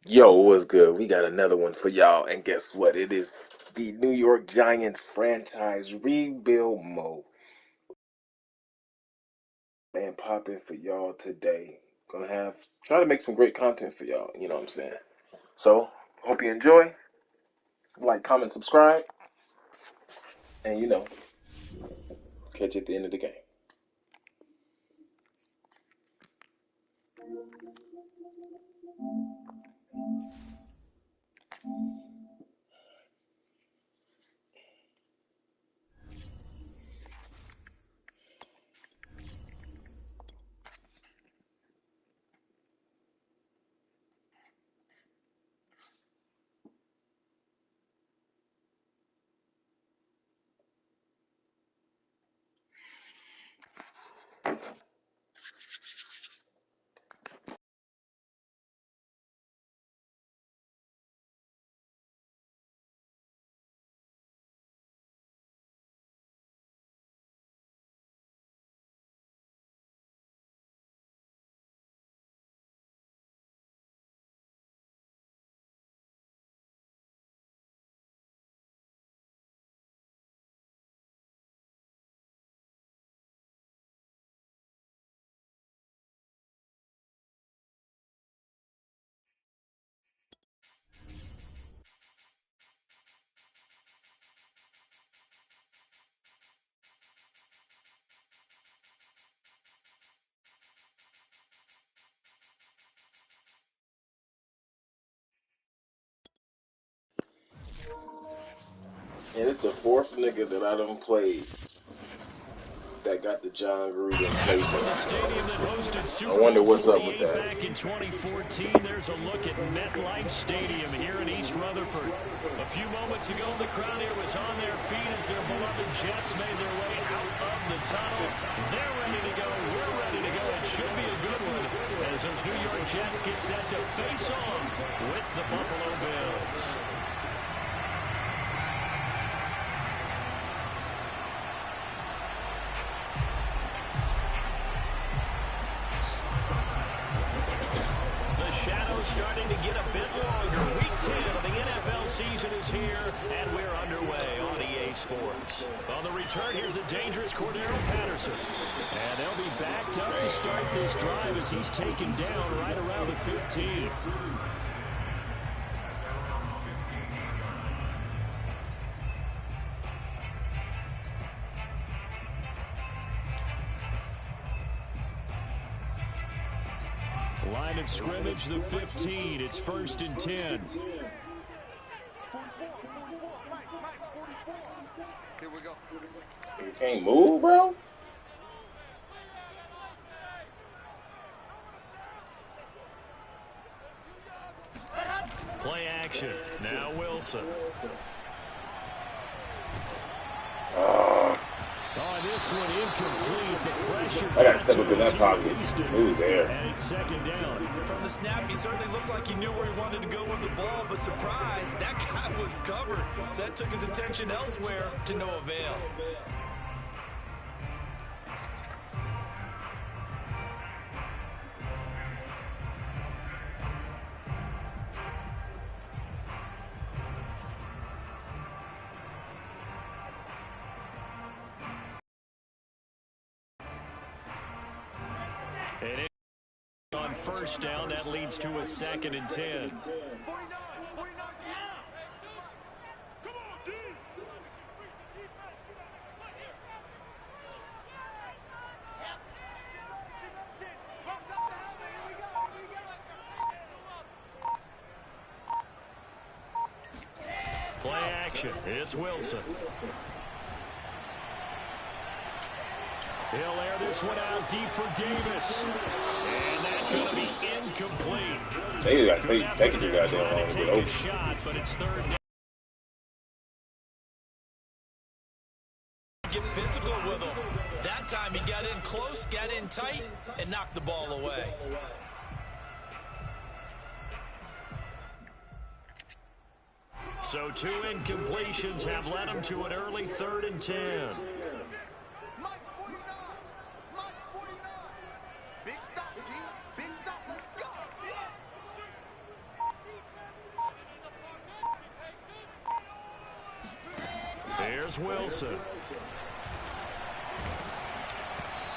Yo, what's good? We got another one for y'all, and guess what? It is the New York Giants franchise rebuild mode. Man, popping for y'all today. Gonna try to make some great content for y'all, you know what I'm saying? So, hope you enjoy. Like, comment, subscribe, and catch you at the end of the game. And it's the fourth nigga that I done played that got the John Gruden plaything. I wonder what's up with that. Back in 2014, there's a look at MetLife Stadium here in East Rutherford. A few moments ago, the crowd here was on their feet as their beloved Jets made their way out of the tunnel. They're ready to go. We're ready to go. It should be a good one as those New York Jets get set to face off with the Buffalo Bills. Starting to get a bit longer. Week 10 of the NFL season is here, and we're underway on EA Sports. On the return, here's a dangerous Cordero Patterson. And they'll be backed up to start this drive as he's taken down right around the 15. Line of scrimmage, the 15. It's 1st and 10. Here we go. You can't move, bro? Play action. Now Wilson. On this one, incomplete. The pressure. I got to step up in that pocket. Who's there? And it's 2nd down. From the snap, he certainly looked like he knew where he wanted to go with the ball, but surprise, that guy was covered. So that took his attention elsewhere to no avail. And on 1st down, that leads to a 2nd and 10. Play action. It's Wilson. He'll air this one out deep for Davis. And that's going to be incomplete. They got taking you guys down to get open. Shot, but it's 3rd down. Get physical with him. That time he got in close, got in tight, and knocked the ball away. So 2 incompletions have led him to an early 3rd and 10. Here's Wilson.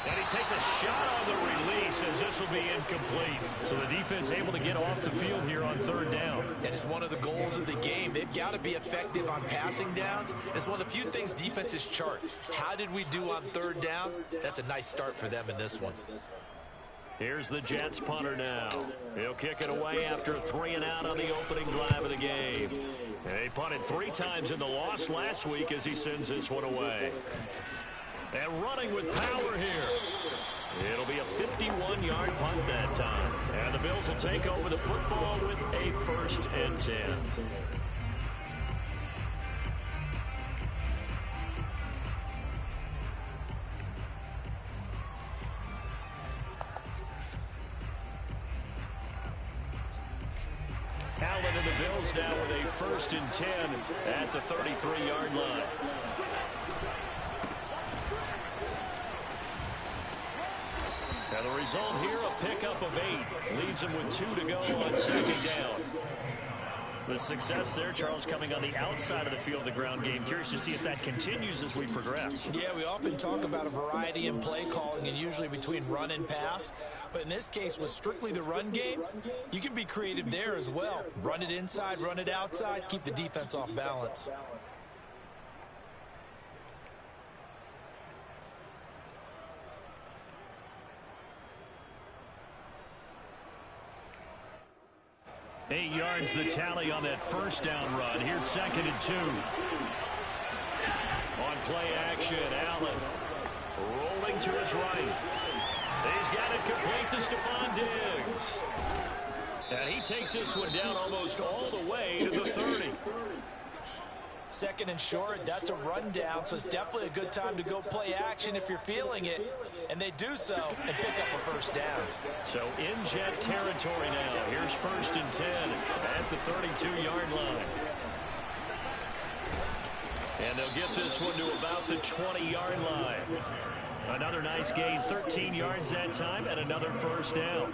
And he takes a shot on the release as this will be incomplete. So the defense able to get off the field here on third down. And it's one of the goals of the game. They've got to be effective on passing downs. It's one of the few things defenses chart. How did we do on third down? That's a nice start for them in this one. Here's the Jets punter now. He'll kick it away after a 3-and-out on the opening drive of the game. And he punted 3 times in the loss last week as he sends this one away. And running with power here. It'll be a 51-yard punt that time. And the Bills will take over the football with a 1st and 10. Allen and the Bills now with a 1st and 10 at the 33-yard line. And the result here, a pickup of 8. Leaves him with 2 to go on 2nd down. The success there, Charles, coming on the outside of the field, the ground game. Curious to see if that continues as we progress. Yeah, we often talk about a variety in play calling and usually between run and pass. But in this case, with strictly the run game, you can be creative there as well. Run it inside, run it outside, keep the defense off balance. Eight yards the tally on that 1st down run. Here's 2nd and 2. On play action, Allen rolling to his right. He's got it complete to Stephon Diggs. And he takes this one down almost all the way to the 30. 2nd and short, that's a rundown, so it's definitely a good time to go play action if you're feeling it. And they do so and pick up a 1st down. So in Jet territory now. Here's 1st and 10 at the 32-yard line. And they'll get this one to about the 20-yard line. Another nice gain, 13 yards that time, and another 1st down.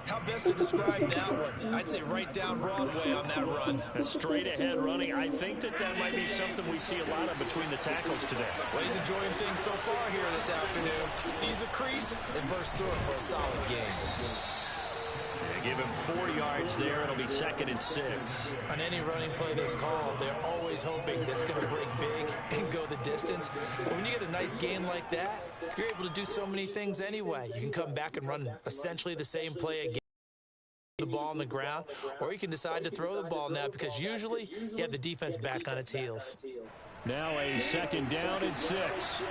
How best to describe that one? I'd say right down Broadway on that run. A straight-ahead running. I think that might be something we see a lot of between the tackles today. Well, he's enjoying things so far here this afternoon. Sees a crease and bursts through it for a solid game. They give him 4 yards there. It'll be 2nd and 6. On any running play that's called, they're always hoping that it's going to break big and go the distance. But when you get a nice game like that, you're able to do so many things anyway. You can come back and run essentially the same play again. The ball on the ground, or you can decide to throw the ball now because usually you have the defense back on its heels. Now a 2nd down and 6.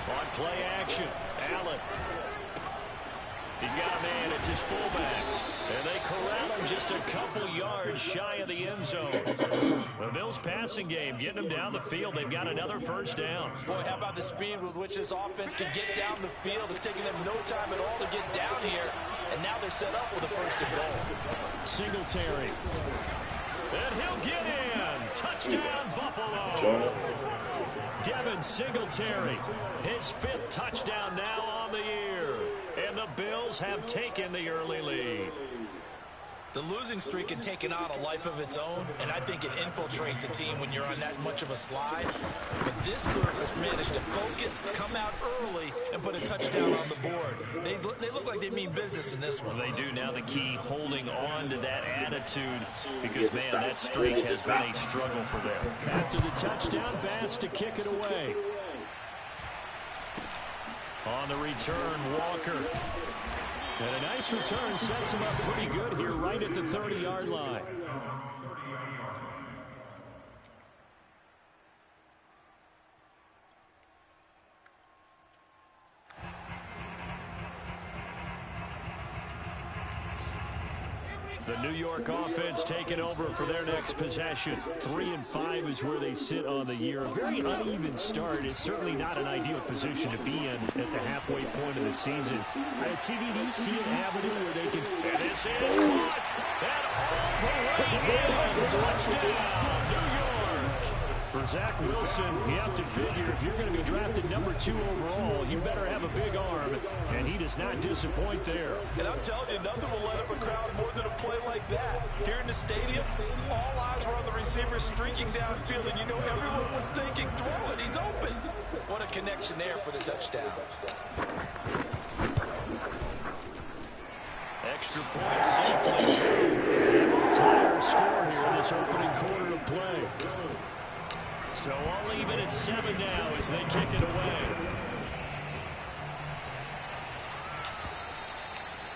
On play action, Allen. He's got a man, it's his fullback. And they corral him just a couple yards shy of the end zone. The Bills passing game, getting them down the field. They've got another 1st down. Boy, how about the speed with which this offense can get down the field? It's taking them no time at all to get down here. And now they're set up with a 1st and goal. Singletary. And he'll get in. Touchdown, Buffalo. Devin Singletary, his 5th touchdown now on the year. And the Bills have taken the early lead. The losing streak had taken on a life of its own, and I think it infiltrates a team when you're on that much of a slide. But this group has managed to focus, come out early, and put a touchdown on the board. They look like they mean business in this one. They do now. The key, holding on to that attitude, because, man, that streak has been a struggle for them. After the touchdown, Bass to kick it away. On the return, Walker. And a nice return sets him up pretty good here right at the 30-yard line. The New York offense taking over for their next possession. 3-5 is where they sit on the year. A very uneven start. It's certainly not an ideal position to be in at the halfway point of the season. CD, do you see an avenue where they can... And this is caught. And all the way in. Touchdown, New York. For Zach Wilson, you have to figure if you're going to be drafted #2 overall, you better have a big arm, and he does not disappoint there. And I'm telling you, nothing will let up a crowd more than a play like that. Here in the stadium, all eyes were on the receiver streaking downfield, and you know everyone was thinking, throw it, he's open. What a connection there for the touchdown. Extra point safely through. Entire score here in this opening quarter of play. So all even at 7 now as they kick it away.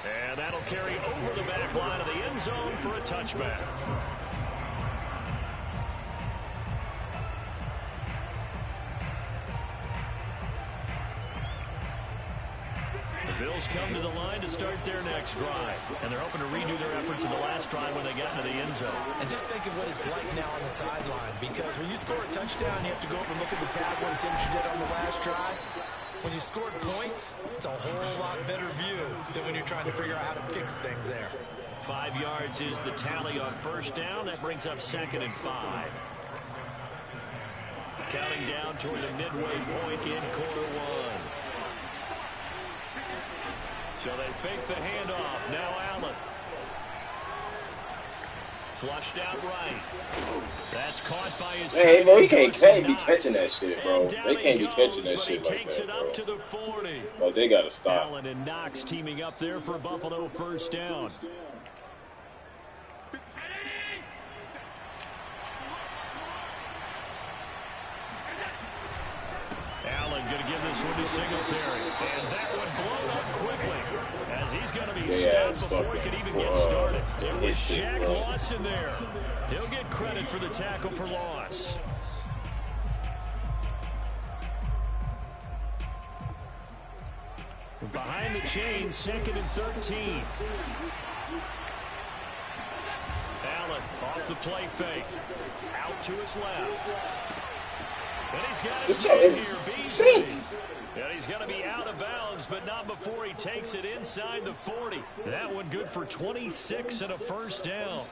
And that'll carry over the back line of the end zone for a touchback. The Bills come to the line to start their next drive. And they're hoping to redo their efforts in the last drive when they got into the end zone. And just think of what it's like now on the sideline, because when you score a touchdown, you have to go up and look at the table and see what you did on the last drive. When you scored points, it's a whole lot better view than when you're trying to figure out how to fix things there. 5 yards is the tally on first down. That brings up 2nd and 5. Counting down toward the midway point in quarter one. So they fake the handoff. Now Allen. Flushed out right. That's caught by his team. Hey, bro, he can't be catching that shit, bro. They can't be catching that shit like takes that, it bro. up to the 40. Bro, they gotta stop. Allen and Knox teaming up there for Buffalo first down. Allen going to give this one to Singletary. And that one blown up quickly as he's going to be stopped before he could even get started. It was Shaq Lawson there. He'll get credit for the tackle for loss. Behind the chain, 2nd and 13. Allen off the play fake. Out to his left. And he's got his man here, Beasley. And he's going to be out of bounds, but not before he takes it inside the 40. That one good for 26 and a first down.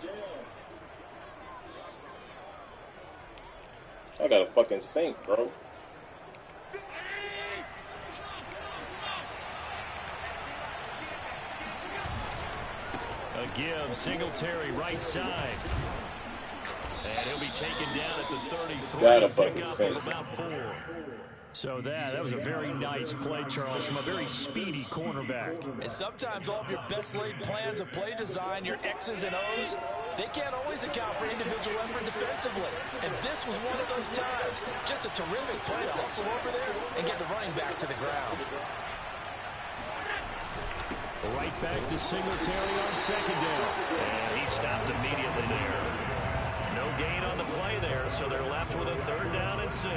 I got a fucking sink, bro. A give, Singletary right side. And he'll be taken down at the 33. Got a fucking pick up sink. of about 4. So that was a very nice play, Charles, from a very speedy cornerback. And sometimes all of your best laid plans of play design, your X's and O's, they can't always account for individual effort defensively. And this was one of those times. Just a terrific play to hustle over there and get the running back to the ground. Right back to Singletary on 2nd down. And he stopped immediately there. No gain on the play there, so they're left with a 3rd down and 6.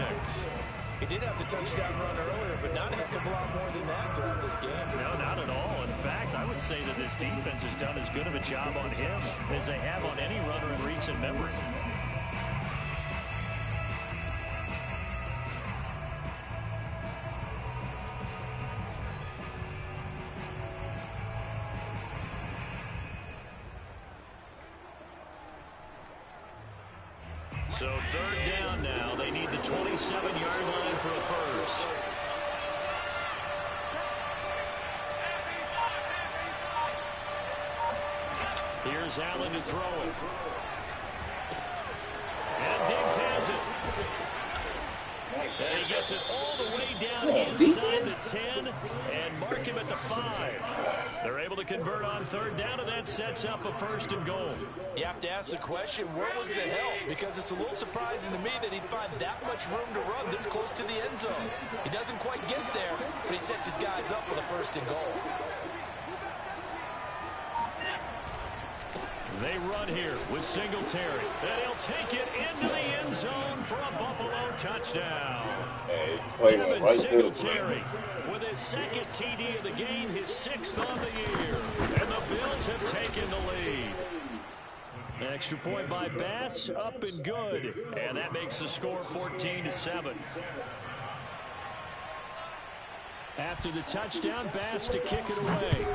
He did have the touchdown run earlier, but not a heck of a lot more than that throughout this game. No, not at all. In fact, I would say that this defense has done as good of a job on him as they have on any runner in recent memory. So 3rd down now. They need the 27-yard line for a first. Here's Allen to throw it. And Diggs has it. And he gets it all the way down inside the 10 and mark him at the 5. They're able to convert on 3rd down, and that sets up a 1st and goal. You have to ask the question, where was the help? Because it's a little surprising to me that he'd find that much room to run this close to the end zone. He doesn't quite get there, but he sets his guys up with a 1st and goal. They run here with Singletary. And he'll take it into the end zone for a Buffalo touchdown. Hey, playing right Singletary with his 2nd TD of the game, his 6th on the year. And the Bills have taken the lead. Extra point by Bass, up and good. And that makes the score 14-7. After the touchdown, Bass to kick it away.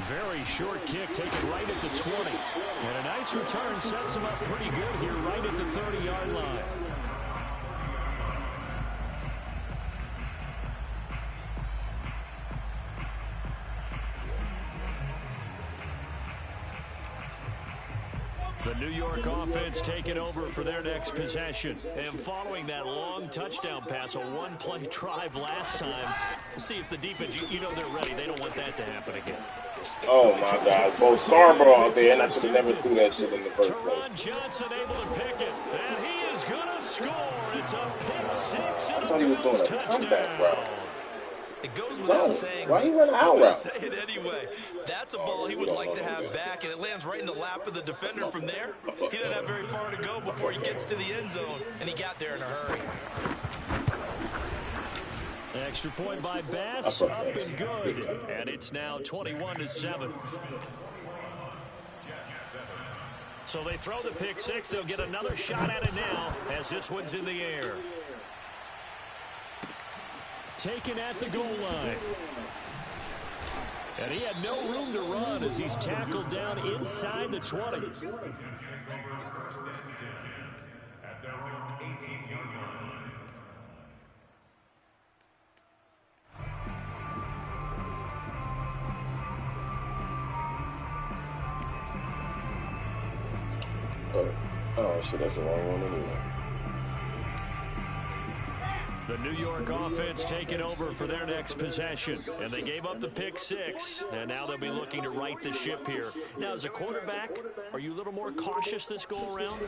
Very short kick taken right at the 20. And a nice return sets him up pretty good here right at the 30-yard line. The New York offense taking over for their next possession. And following that long touchdown pass, a one-play drive last time, we'll see if the defense, you know they're ready. They don't want that to happen again. Oh, my God. Both Scarborough out there, and I should have never threw that shit in the first place. Teron Johnson able to pick it, and he is going to score. It's a pick six. I thought he was doing a comeback route. It goes without saying. Why he went out route? Say it anyway. That's a ball he would like to have back, and it lands right in the lap of the defender from there. He doesn't have very far to go before he gets to the end zone, and he got there in a hurry. Extra point by Bass, up and good. And it's now 21-7. So they throw the pick six. They'll get another shot at it now as this one's in the air. Taken at the goal line. And he had no room to run as he's tackled down inside the 20. Oh, shit, that's the wrong one anyway. The New York offense taking over for their next possession. And they gave up the pick six, and now they'll be looking to right the ship here. Now, as a quarterback, are you a little more cautious this go-around?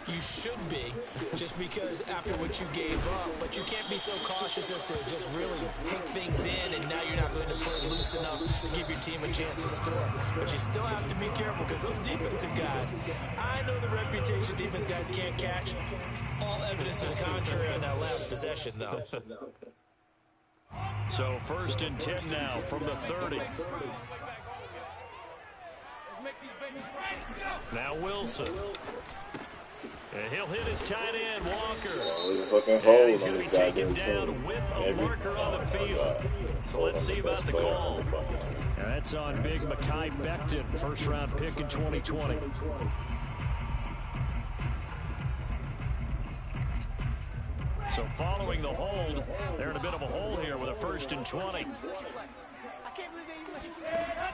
You should be, just because after what you gave up, but you can't be so cautious as to just really take things in, and now you're not going to play loose enough to give your team a chance to score. But you still have to be careful because those defensive guys, I know the reputation defense guys can't catch. All evidence to the contrary on that last possession, though. So 1st and 10 now from the 30. Now Wilson. And he'll hit his tight end, Walker. And he's going to be taken down with a marker on the field. So let's see about the call. And that's on big Mekhi Becton, first-round pick in 2020. So following the hold, they're in a bit of a hole here with a 1st and 20.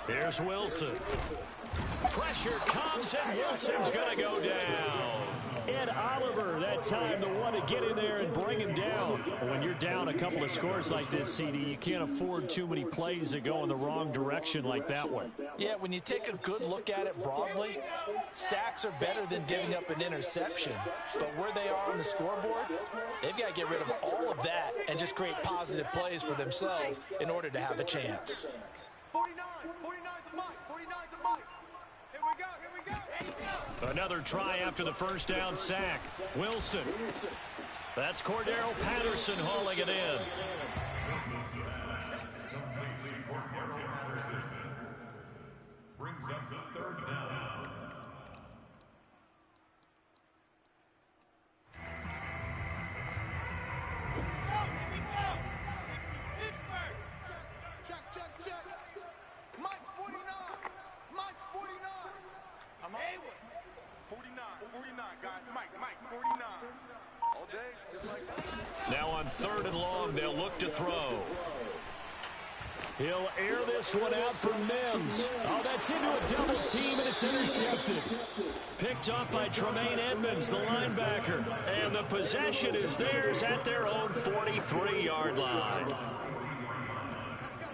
Here's Wilson. Pressure comes, and Wilson's going to go down. Ed Oliver, that time, the one to get in there and bring him down. When you're down a couple of scores like this, CD, you can't afford too many plays that go in the wrong direction like that one. Yeah, when you take a good look at it broadly, sacks are better than giving up an interception. But where they are on the scoreboard, they've got to get rid of all of that and just create positive plays for themselves in order to have a chance. 49 the mic, 49 the mic. Here we go, here we go. Another try after the first down sack. Wilson. That's Cordero Patterson hauling it in. Brings up the 3rd down. Here we go. 60 Pittsburgh. Check. Mike's 49. Mike's 49. I'm Haywood. 49, guys. Mike, 49. All day, just like that. Now on 3rd and long, they'll look to throw. He'll air this one out for Mims. Oh, that's into a double team, and it's intercepted. Picked up by Tremaine Edmonds, the linebacker. And the possession is theirs at their own 43-yard line.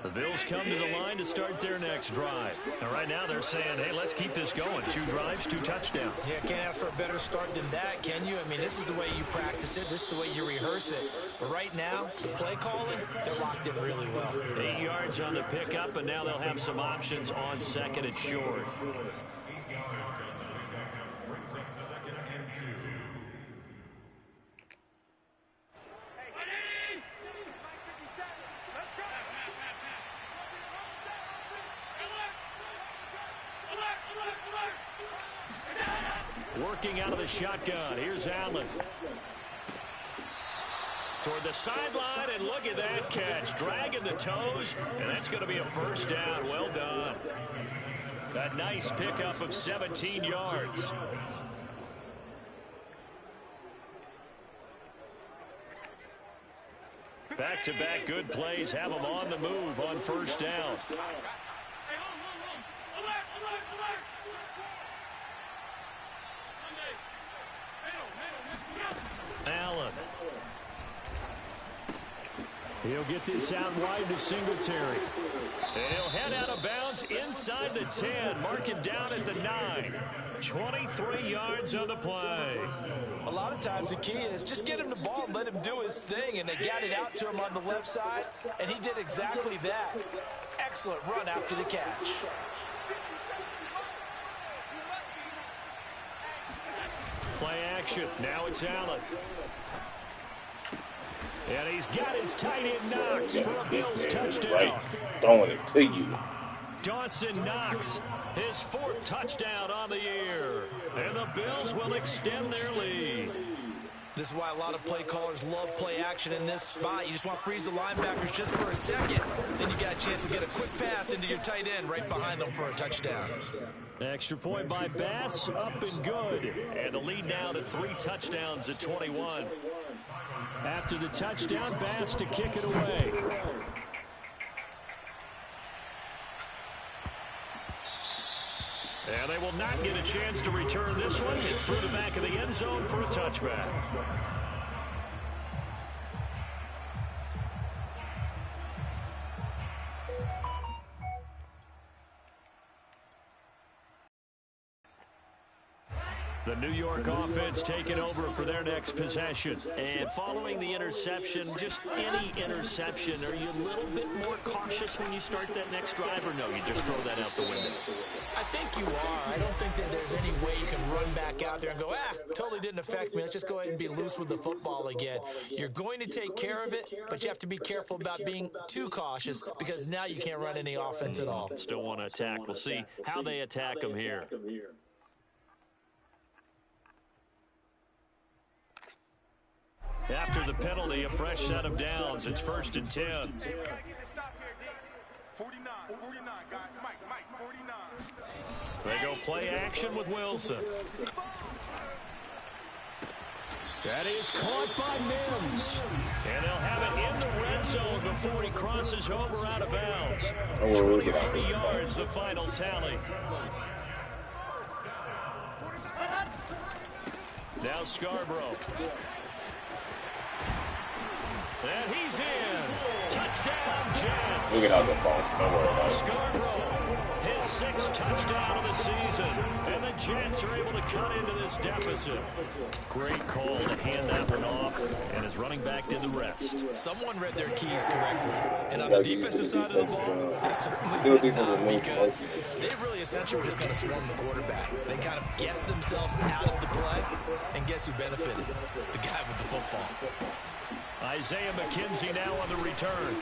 The Bills come to the line to start their next drive. And right now they're saying, hey, let's keep this going. 2 drives, 2 touchdowns. Yeah, can't ask for a better start than that, can you? I mean, this is the way you practice it. This is the way you rehearse it. But right now, the play calling, they're locked in really well. 8 yards on the pickup, and now they'll have some options on 2nd and short. 8 yards on the pickup. Brings up 2nd and 2. Let's go. Working out of the shotgun. Here's Allen. Toward the sideline, and look at that catch. Dragging the toes, and that's going to be a first down. Well done. A nice pickup of 17 yards. Back-to-back good plays have them on the move on first down. Allen. He'll get this out wide to Singletary. And he'll head out of bounds inside the 10. Mark it down at the 9. 23 yards on the play. A lot of times the key is just get him the ball and let him do his thing. And they got it out to him on the left side, and he did exactly that. Excellent run after the catch. Play action. Now it's Allen. And he's got his tight end Knox for a Bills touchdown. Right. Throwing it to you. Dawson Knox, his 4th touchdown on the year. And the Bills will extend their lead. This is why a lot of play callers love play action in this spot. You just want to freeze the linebackers just for a second. Then you got a chance to get a quick pass into your tight end right behind them for a touchdown. Extra point by Bass, up and good. And the lead now to 3 touchdowns at 21. After the touchdown, Bass to kick it away. And they will not get a chance to return this one. It's through the back of the end zone for a touchback. The New York offense taking over for their next possession. And following the interception, just any interception, are you a little bit more cautious when you start that next drive, or no, you just throw that out the window? I think you are. I don't think that there's any way you can run back out there and go, totally didn't affect me. Let's just go ahead and be loose with the football again. You're going to take care of it, but you have to be careful about being too cautious because now you can't run any offense at all. Still want to attack. We'll see how they attack them here. After the penalty, a fresh set of downs. It's 1st and 10. 49, guys. Mike, 49. They go play action with Wilson. That is caught by Mims. And they'll have it in the red zone before he crosses over out of bounds. 23 yards, the final tally. Now Scarborough. And he's in. Touchdown, Jets. Look at how the ball. Don't worry about it. Scarborough, his 6th touchdown of the season. And the Jets are able to cut into this deficit. Great call to hand that one off. And his running back did the rest. Someone read their keys correctly. And on the defensive side of the ball, they certainly did not, because they really essentially were just going to swarm the quarterback. They kind of guessed themselves out of the play. And guess who benefited? The guy with the football. Isaiah McKenzie now on the return.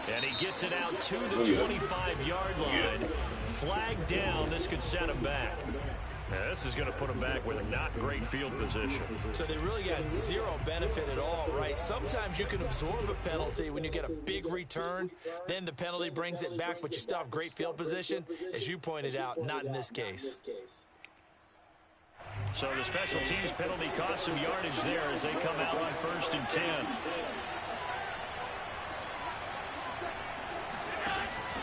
And he gets it out to the 25-yard line. Flag down. This could set him back. Now, this is going to put him back with a not great field position. So they really got zero benefit at all, right? Sometimes you can absorb a penalty when you get a big return. Then the penalty brings it back, but you still have great field position. As you pointed out, not in this case. So the special teams penalty cost some yardage there as they come out on 1st and 10.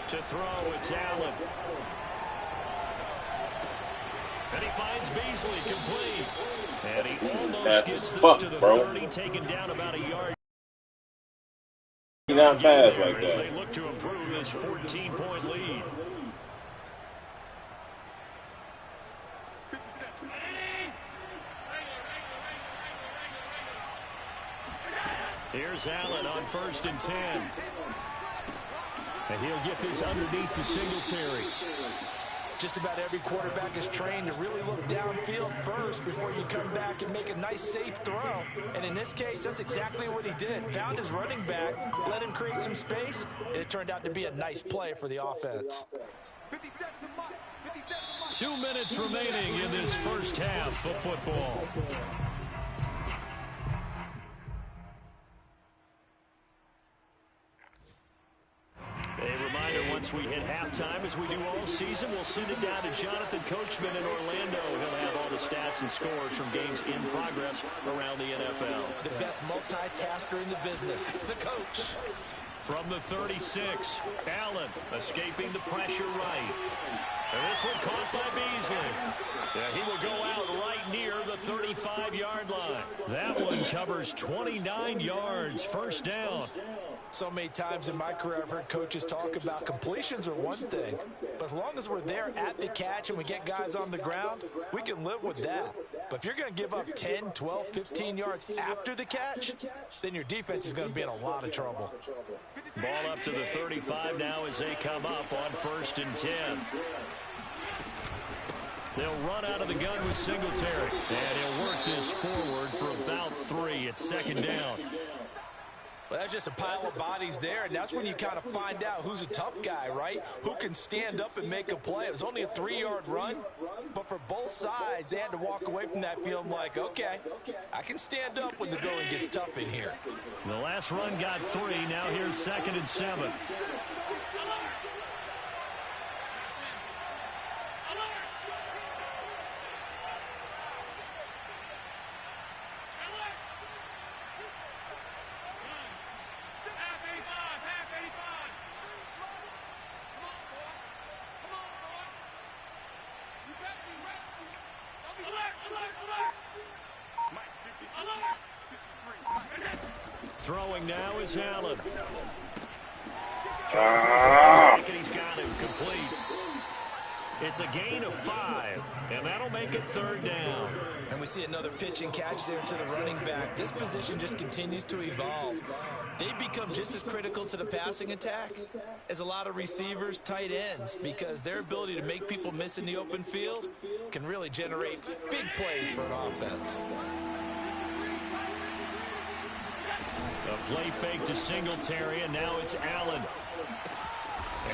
To throw, it's Allen. And he finds Beasley complete. And he almost gets this to the 30, taken down about a yard. He's not fast like As that. they look to improve this 14-point lead. Here's Allen on 1st and 10. And he'll get this underneath to Singletary. Just about every quarterback is trained to really look downfield first before you come back and make a nice, safe throw. And in this case, that's exactly what he did. Found his running back, let him create some space, and it turned out to be a nice play for the offense. 2 minutes remaining in this first half of football. we hit halftime, as we do all season, we'll send it down to Jonathan Coachman in Orlando. He'll have all the stats and scores from games in progress around the NFL. The best multitasker in the business, the coach. From the 36, Allen escaping the pressure right. And this one caught by Beasley. Yeah, he will go out right near the 35-yard line. That one covers 29 yards, first down. So many times in my career I've heard coaches talk about completions are one thing, but as long as we're there at the catch and we get guys on the ground, we can live with that. But if you're going to give up 10, 12, 15 yards after the catch, then your defense is going to be in a lot of trouble. Ball up to the 35 now as they come up on 1st and 10. They'll run out of the gun with Singletary, and he'll work this forward for about 3. It's 2nd down. Well, that's just a pile of bodies there, and that's when you kind of find out who's a tough guy, right? Who can stand up and make a play. It was only a 3-yard run, but for both sides, they had to walk away from that feeling like, okay, I can stand up when the going gets tough in here. The last run got 3. Now here's 2nd and 7. Throwing now is Allen. He's got him complete. It's a gain of 5, and that'll make it 3rd down. And we see another pitch and catch there to the running back. This position just continues to evolve. They become just as critical to the passing attack as a lot of receivers, tight ends, because their ability to make people miss in the open field can really generate big plays for an offense. A play fake to Singletary, and now it's Allen.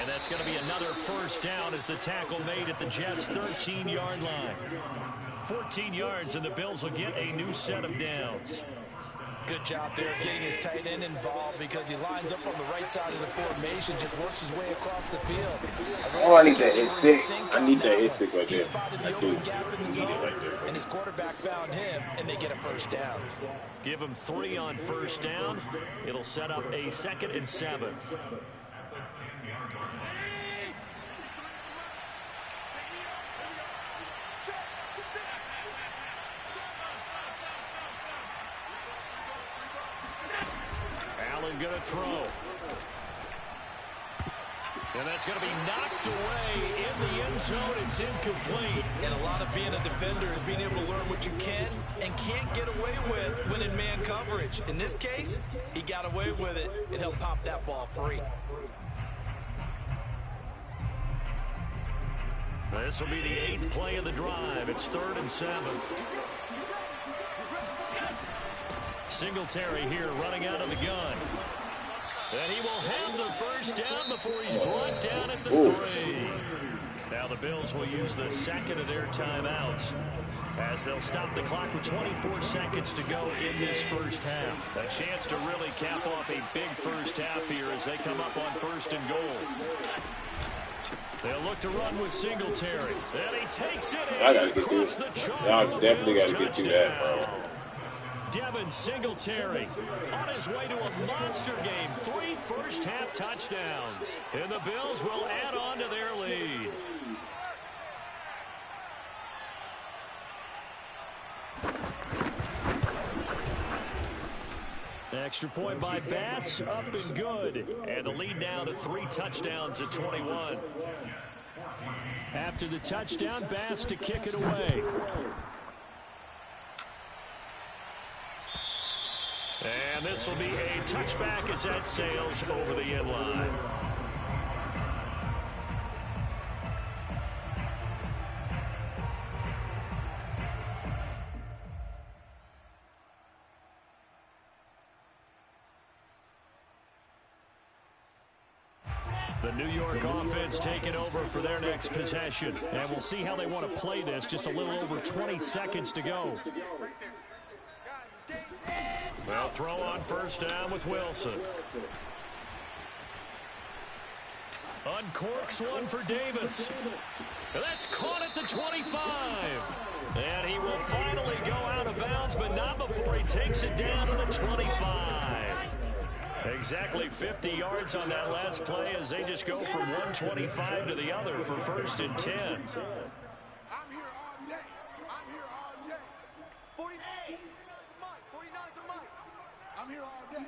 And that's going to be another first down as the tackle made at the Jets' 13-yard line. 14 yards, and the Bills will get a new set of downs. Good job there of getting his tight end involved because he lines up on the right side of the formation, just works his way across the field. Oh, I need that hit stick. I need that hit stick right there. I do. I need it right there. And his quarterback found him, and they get a first down. Give him 3 on first down. It'll set up a 2nd and 7. Allen going to throw. And that's going to be knocked away in the end zone. It's incomplete. And a lot of being a defender is being able to learn what you can and can't get away with when in man coverage. In this case, he got away with it and helped pop that ball free. This will be the 8th play of the drive. It's 3rd and 7. Singletary here running out of the gun. And he will have the first down before he's brought down at the 3. Now the Bills will use the 2nd of their timeouts as they'll stop the clock with 24 seconds to go in this first half. A chance to really cap off a big first half here as they come up on 1st and goal. They'll look to run with Singletary. And he takes it I gotta get across through. the chalk. Y'all definitely gotta get through that, bro. Devin Singletary on his way to a monster game. 3 first-half touchdowns. And the Bills will add on to their lead. Extra point by Bass, up and good. And the lead now to 3 touchdowns at 21. After the touchdown, Bass to kick it away. And this will be a touchback as that sails over the end line. The New York offense taking over for their next possession. And we'll see how they want to play this. Just a little over 20 seconds to go. They'll throw on first down with Wilson. Uncorks one for Davis. That's caught at the 25. And he will finally go out of bounds, but not before he takes it down to the 25. Exactly 50 yards on that last play as they just go from 125 to the other for 1st and 10. I'm here all day. I'm here all day. 49's the mic. 49's the mic. I'm here all day.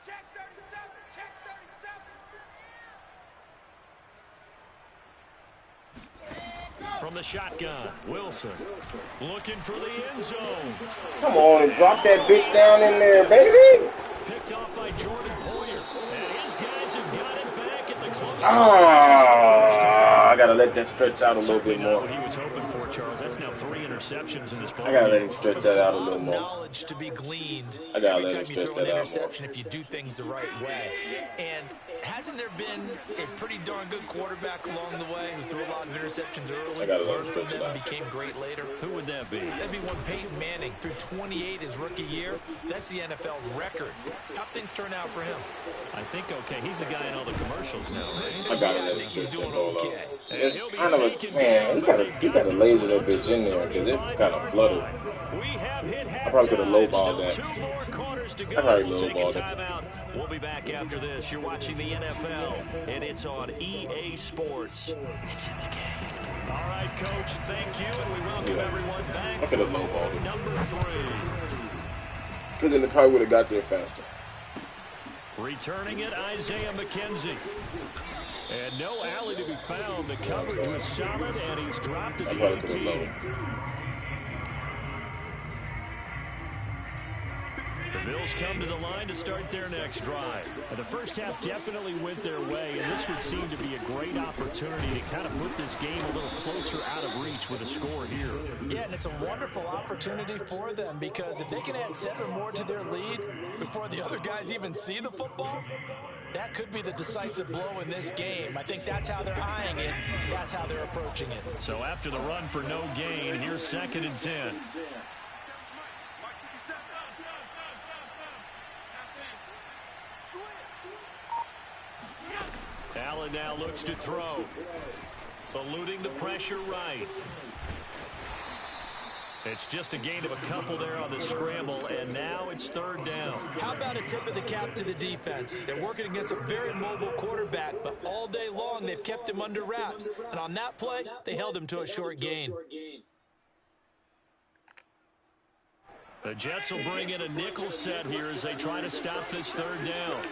Check 37. Check 37. From the shotgun, Wilson looking for the end zone. Come on, drop that bitch down in there, baby. Picked off by Jordan Poyer. And his guys have got it back at the closing I gotta let that stretch out a little bit more. What he was hoping for, Charles. That's now 3 interceptions in this ball. I gotta let him stretch that out a little more. Knowledge to be gleaned. I gotta every let time him you stretch throw that an out interception if you do things the right way. And hasn't there been a pretty darn good quarterback along the way who threw a lot of interceptions early, learned from them, and became great later? Who would that be? That'd be one Peyton Manning threw 28 his rookie year. That's the NFL record. How things turn out for him? I think okay. He's the guy in all the commercials now, right? I gotta Yeah, let I think him he's stretch doing that ball out. okay. It's kind of a, man, you gotta laser that bitch in there because it's kind of fluttered. We have hit I probably could have lowballed Still that. 2 more quarters to I go. probably We'll take a lowballed it. timeout. We'll be back after this. You're watching the NFL, and it's on EA Sports. It's in the game. All right, Coach, thank you, and we welcome everyone back I could have for lowballed it. number 3. Because then it probably would have got there faster. Returning it, Isaiah McKenzie. And no alley to be found. The coverage was solid, and he's dropped at I the probably could have 18. lowered. The Bills come to the line to start their next drive. And the first half definitely went their way, and this would seem to be a great opportunity to kind of put this game a little closer out of reach with a score here. Yeah, and it's a wonderful opportunity for them because if they can add 7 more to their lead before the other guys even see the football, that could be the decisive blow in this game. I think that's how they're eyeing it. That's how they're approaching it. So after the run for no gain, here's 2nd and 10. Allen now looks to throw. Eluding the pressure right. It's just a gain of a couple there on the scramble, and now it's 3rd down. How about a tip of the cap to the defense? They're working against a very mobile quarterback, but all day long they've kept him under wraps. And on that play, they held him to a short gain. The Jets will bring in a nickel set here as they try to stop this 3rd down.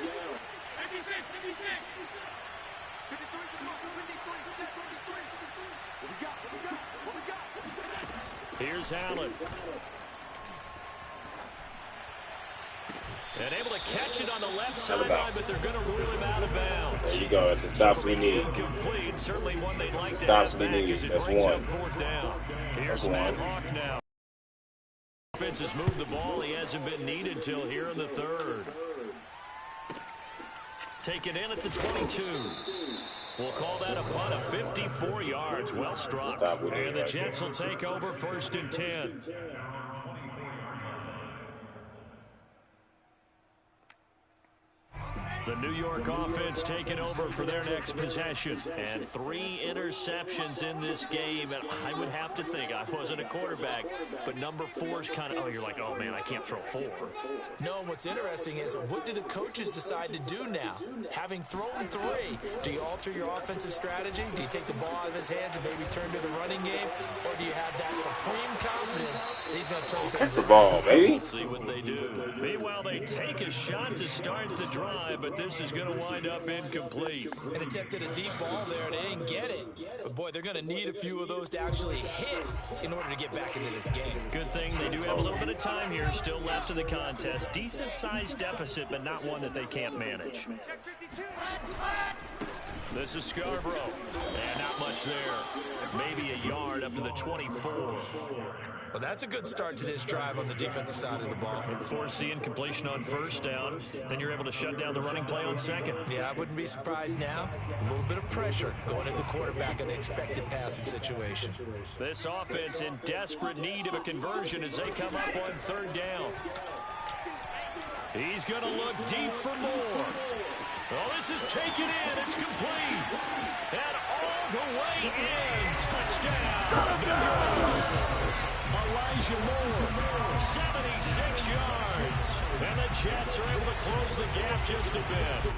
Here's Allen. And able to catch it on the left sideline, but they're going to rule him out of bounds. There you go. That's the stops we need. Incomplete. Certainly one they'd like to Stops have we back need. as it That's brings one. up 4th down. Here's That's Matt one. Hawk now. Offense has moved the ball. He hasn't been needed till here in the 3rd. Taken in at the 22. We'll call that a punt of 54 yards. Well struck. And the Jets will take over 1st and 10. The New York offense taking over for their next possession. And 3 interceptions in this game. And I would have to think, I wasn't a quarterback, but number 4 is kind of, oh, you're like, oh, man, I can't throw 4. No, and what's interesting is what do the coaches decide to do now? Having thrown 3, do you alter your offensive strategy? Do you take the ball out of his hands and maybe turn to the running game? Or do you have that supreme confidence that he's going to turn things That's the around? ball, baby. We'll see what they do. Meanwhile, they take a shot to start the drive, but this is going to wind up incomplete. An attempt at a deep ball there, they didn't get it. But, boy, they're going to need a few of those to actually hit in order to get back into this game. Good thing they do have a little bit of time here still left in the contest. Decent-sized deficit, but not one that they can't manage. This is Scarborough. And not much there. Maybe a yard up to the 24. Well, that's a good start to this drive on the defensive side of the ball. Force the incompletion on 1st down. Then you're able to shut down the running play on 2nd. Yeah, I wouldn't be surprised now. A little bit of pressure going at the quarterback in an expected passing situation. This offense in desperate need of a conversion as they come up on 3rd down. He's going to look deep for more. Oh, this is taken in. It's complete. And all the way in. Touchdown, New York. Elijah Moore, 76 yards. And the Jets are able to close the gap just a bit.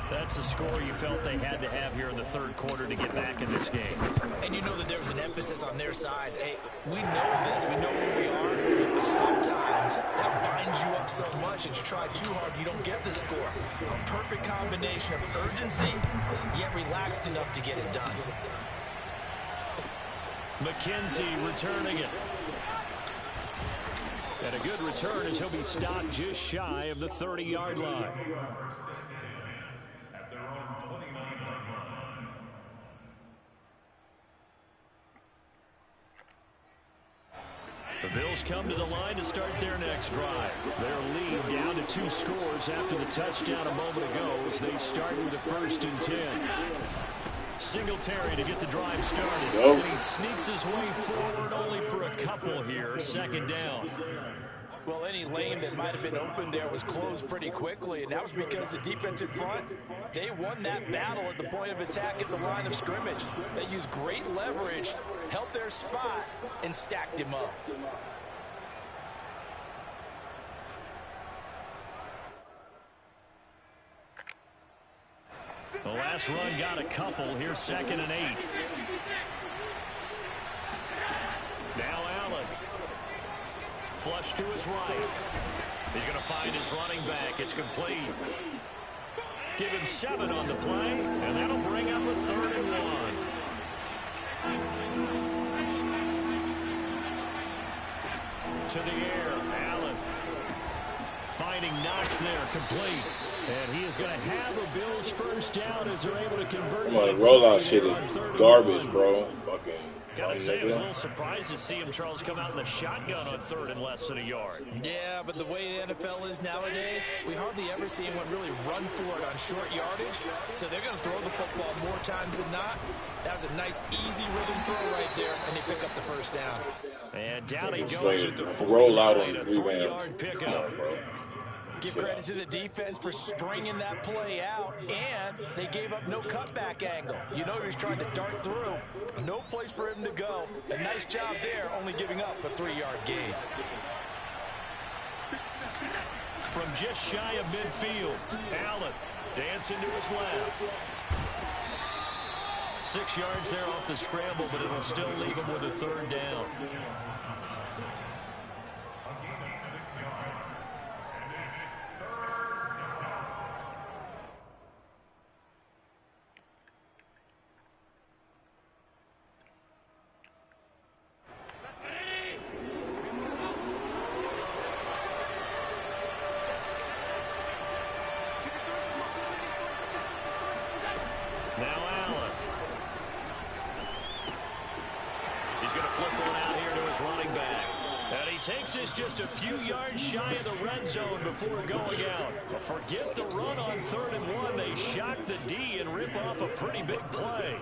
That's a score you felt they had to have here in the third quarter to get back in this game. And you know that there was an emphasis on their side. Hey, we know this. We know where we are. But sometimes that binds you up so much that you try too hard, you don't get the score. A perfect combination of urgency, yet relaxed enough to get it done. McKenzie returning it. And a good return as he'll be stopped just shy of the 30-yard line. At their own 29-yard line. The Bills come to the line to start their next drive. Their lead down to 2 scores after the touchdown a moment ago as they start with a 1st and 10. Singletary to get the drive started. And he sneaks his way forward only for a couple here. 2nd down. Well, any lane that might have been open there was closed pretty quickly, and that was because the defensive front, they won that battle at the point of attack at the line of scrimmage. They used great leverage, held their spot, and stacked him up. The last run got a couple. Here's 2nd and 8. Now Allen. Flush to his right. He's going to find his running back. It's complete. Give him 7 on the play, and that'll bring up a 3rd and 1. To the air, Allen. Finding Knox there, complete. And he is going to have a Bills 1st down as they're able to convert. Come on, the rollout shit is garbage, bro. Fucking. Gotta say, I was a little surprised to see him, Charles, come out in the shotgun on 3rd and less than a yard. Yeah, but the way the NFL is nowadays, we hardly ever see anyone really run for it on short yardage. So they're going to throw the football more times than not. That was a nice, easy rhythm throw right there, and they pick up the 1st down. And down he goes at the roll out on a 3 3-yard pickup. Give credit to the defense for stringing that play out, and they gave up no cutback angle. You know he was trying to dart through. No place for him to go. A nice job there, only giving up a 3-yard gain. From just shy of midfield, Allen dancing to his left. 6 yards there off the scramble, but it'll still leave him with a 3rd down. Takes this just a few yards shy of the red zone before going out. Forget the run on 3rd and 1. They shock the D and rip off a pretty big play.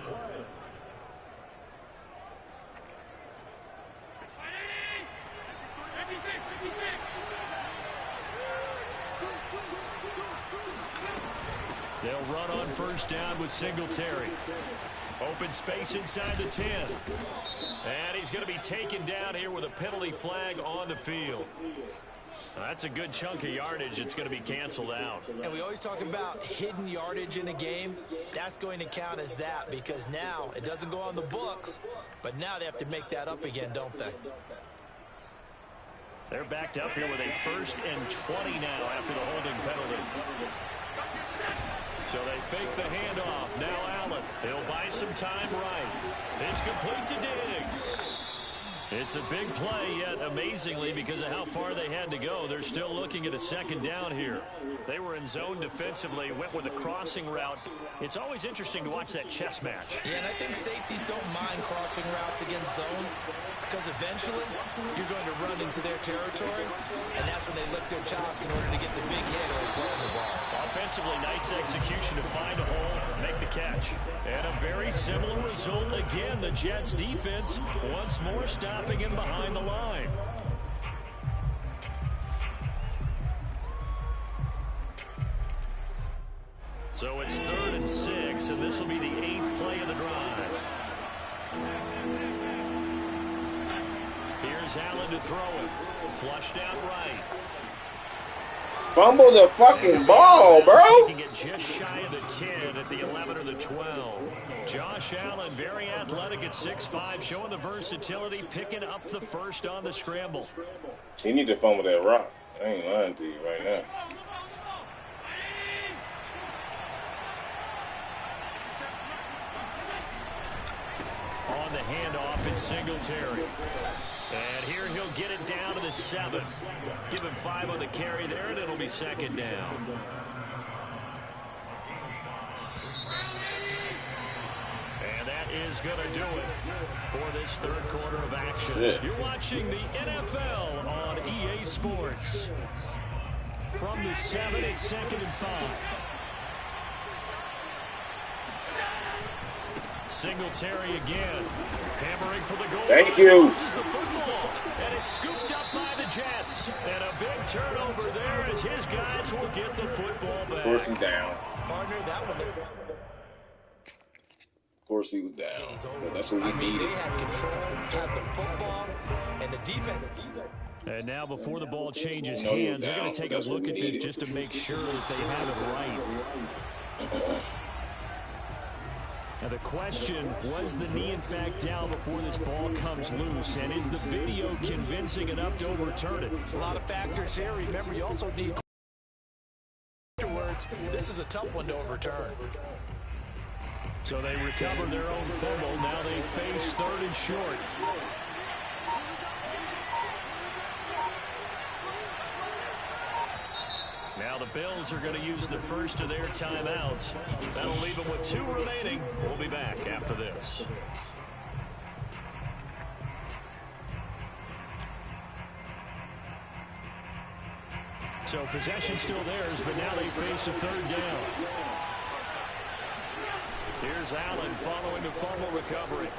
They'll run on 1st down with Singletary. Open space inside the 10. And he's going to be taken down here with a penalty flag on the field. That's a good chunk of yardage. It's going to be canceled out. And we always talk about hidden yardage in a game. That's going to count as that because now it doesn't go on the books, but now they have to make that up again, don't they? They're backed up here with a 1st and 20 now after the holding penalty. So they fake the handoff. Now Allen. He'll buy some time right. It's complete to Diggs. It's a big play, yet amazingly, because of how far they had to go, they're still looking at a 2nd down here. They were in zone defensively, went with a crossing route. It's always interesting to watch that chess match. Yeah, and I think safeties don't mind crossing routes against zone because eventually you're going to run into their territory, and that's when they lick their chops in order to get the big hit or throwing the ball. Offensively, nice execution to find a hole, make the catch. And a very similar result again. The Jets defense once more stopping him behind the line. So it's 3rd and 6, and this will be the 8th play of the drive. Here's Allen to throw it. Flushed out right. Fumble the fucking ball, bro. Taking it just shy of the 10 at the 11 or the 12. Josh Allen, very athletic at 6'5", showing the versatility, picking up the first on the scramble. He need to fumble that rock. I ain't lying to you right now. On the handoff, it's Singletary. And here he'll get it down to the 7. Give him 5 on the carry there, and it'll be 2nd down. And that is going to do it for this 3rd quarter of action. Shit. You're watching the NFL on EA Sports. From the 7, it's 2nd and 5. Singletary again, hammering for the goal. Thank you. Loses the football, and it's scooped up by the Jets. And a big turnover there as his guys will get the football back. Of course he's down. Partner, that one. Of course he was down. But that's what we needed. They had control, had the football, and the defense. And now before the ball changes No, hands, they're down, going to take but that's a look what at we this needed. just to make sure that they have it right. Now the question, was the knee in fact down before this ball comes loose? And is the video convincing enough to overturn it? A lot of factors here. Remember, you also need afterwards. This is a tough one to overturn. So they recover their own fumble. Now they face 3rd and short. Now the Bills are going to use the first of their timeouts. That'll leave them with 2 remaining. We'll be back after this. So possession still theirs, but now they face a 3rd down. Here's Allen following the fumble recovery.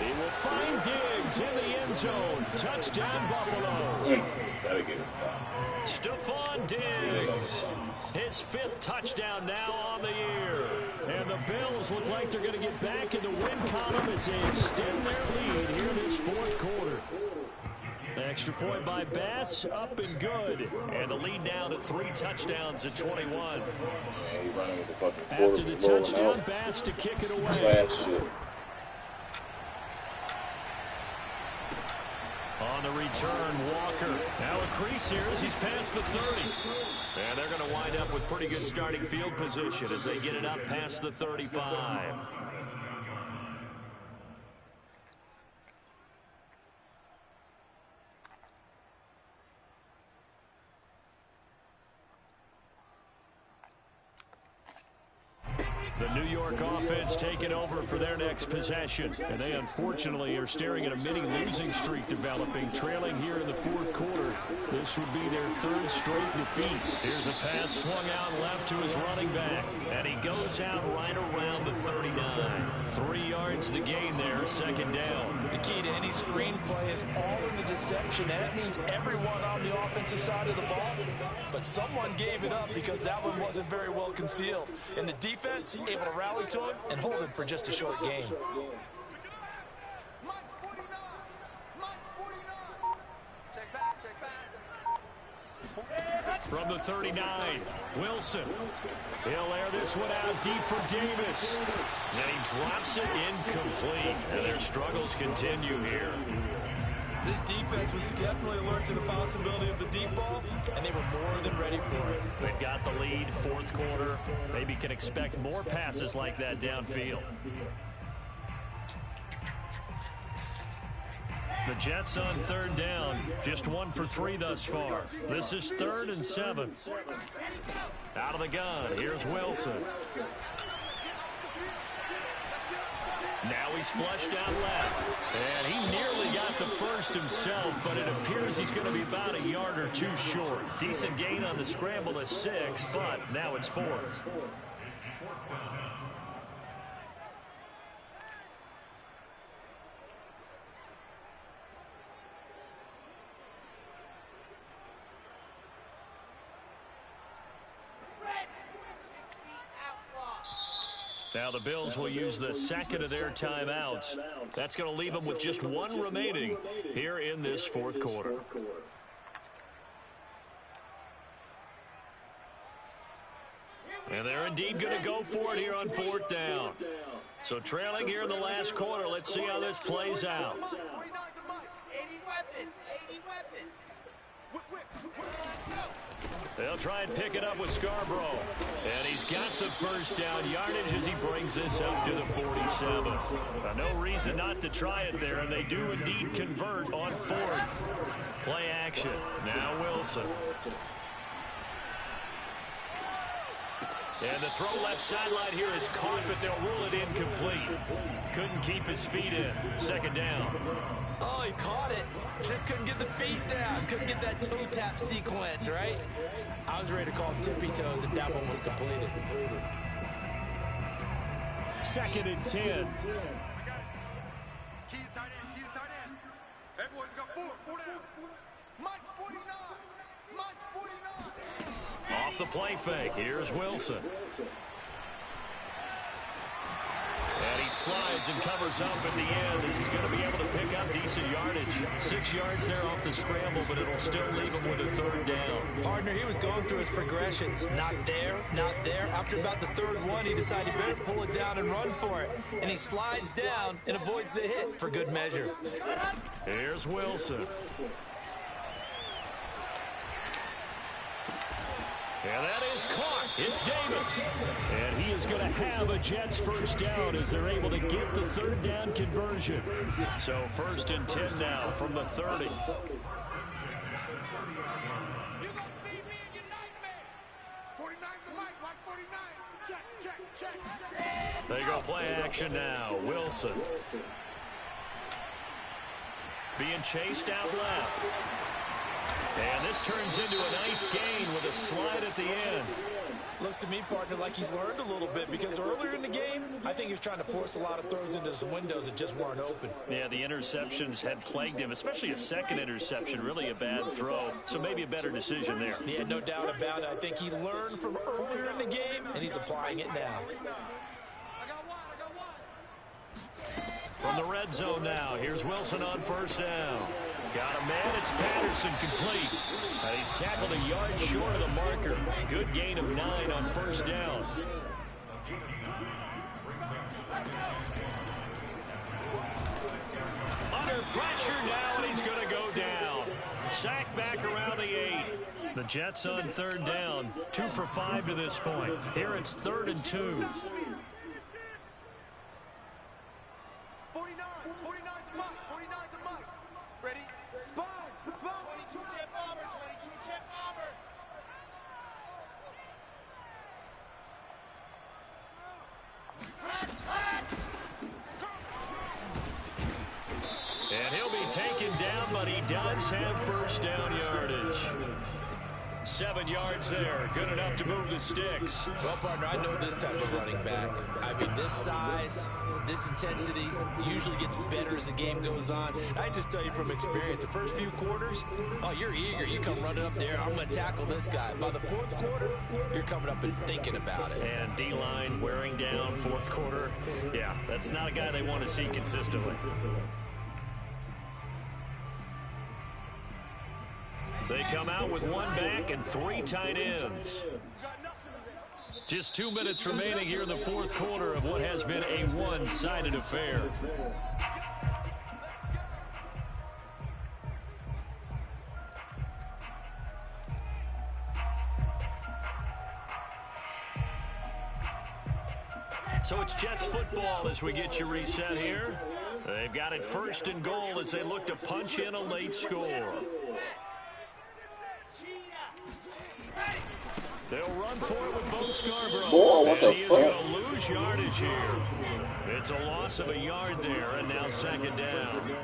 He will find Diggs in the end zone. Touchdown, Buffalo. Gotta get a stop. Stephon Diggs. His 5th touchdown now on the year. And the Bills look like they're going to get back in the win column as they extend their lead here this 4th quarter. Extra point by Bass, up and good. And the lead now to 3 touchdowns at 21. Man, he running with the fucking quarter. After the touchdown, Bass to kick it away. Slap shit. On the return, Walker. Now a crease here as he's past the 30. And they're going to wind up with pretty good starting field position as they get it up past the 35. The New York offense taking over for their next possession. And they unfortunately are staring at a mini losing streak developing, trailing here in the 4th quarter. This would be their 3rd straight defeat. Here's a pass swung out left to his running back. And he goes out right around the 39. 3 yards the gain there, 2nd down. The key to any screen play is all in the deception. And that means everyone on the offensive side of the ball. But someone gave it up because that one wasn't very well concealed. And the defense able to rally to him and hold him for just a short gain. Mike's 49. Mike's 49. Check back, check back. From the 39, Wilson. He'll air this one out deep for Davis. And he drops it incomplete. And their struggles continue here. This defense was definitely alert to the possibility of the deep ball, and they were more than ready for it. They've got the lead, 4th quarter. Maybe can expect more passes like that downfield. The Jets on 3rd down, just 1 for 3 thus far. This is 3rd and 7. Out of the gun, here's Wilson. Now he's flushed out left. And he nearly got the first himself, but it appears he's going to be about a yard or 2 short. Decent gain on the scramble at 6, but now it's 4th. Now the Bills will use the second of their timeouts. That's going to leave them with just one remaining here in this fourth quarter. And they're indeed going to go for it here on fourth down. So trailing here in the last quarter. Let's see how this plays out. They'll try and pick it up with Scarborough. And he's got the first down yardage as he brings this up to the 47. No reason not to try it there, and they do indeed convert on fourth. Play action. Now Wilson. And the throw left sideline here is caught, but they'll rule it incomplete. Couldn't keep his feet in. Second down. Oh, he caught it. Just couldn't get the feet down. Couldn't get that toe tap sequence, right? I was ready to call him tippy toes if that one was completed. Second and 10. Key to tight end. Everyone's got four down. Mike's 49. Mike's 49. Off the play fake. Here's Wilson. And he slides and covers up at the end. This is going to be able to pick up decent yardage. 6 yards there off the scramble, but it'll still leave him with a third down. Partner, he was going through his progressions. Not there, not there. After about the third one, he decided he better pull it down and run for it. And he slides down and avoids the hit for good measure. Here's Wilson. And that is caught. It's Davis. And he is going to have a Jets first down as they're able to get the third down conversion. So first and 10 now from the 30. You gonna see me in your nightmare. 49's the mic. Watch 49. Check. They go play action now. Wilson. Being chased out left. And this turns into a nice gain with a slide at the end. Looks to me, partner, like he's learned a little bit because earlier in the game, I think he was trying to force a lot of throws into some windows that just weren't open. Yeah, the interceptions had plagued him, especially a second interception, really a bad throw. So maybe a better decision there. Yeah, no doubt about it. I think he learned from earlier in the game, and he's applying it now. I got one. From the red zone now, here's Wilson on first down. Got a man, it's Patterson complete. And he's tackled a yard short of the marker. Good gain of 9 on first down. Under pressure now, and he's going to go down. Sack back around the 8. The Jets on third down. 2 for 5 to this point. Here it's 3rd and 2. 49's the mic. 49's the mic. Ready? Sponge. 22 chip bomber. 22 chip bomber. And he'll be taken down, but he does have first down yardage. 7 yards there. Good enough to move the sticks. Well, partner, I know this type of running back. I mean, this size, this intensity usually gets better as the game goes on. I just tell you from experience, the first few quarters, oh, you're eager. You come running up there. I'm going to tackle this guy. By the fourth quarter, you're coming up and thinking about it. And D-line wearing down fourth quarter. Yeah, that's not a guy they want to see consistently. They come out with 1 back and 3 tight ends. Just 2 minutes remaining here in the fourth quarter of what has been a one-sided affair. So it's Jets football as we get you reset here. They've got it 1st and goal as they look to punch in a late score. They'll run for it with Bo Scarborough. Boy, what and he the is fuck? going to lose yardage here. It's a loss of a yard there, and now 2nd down.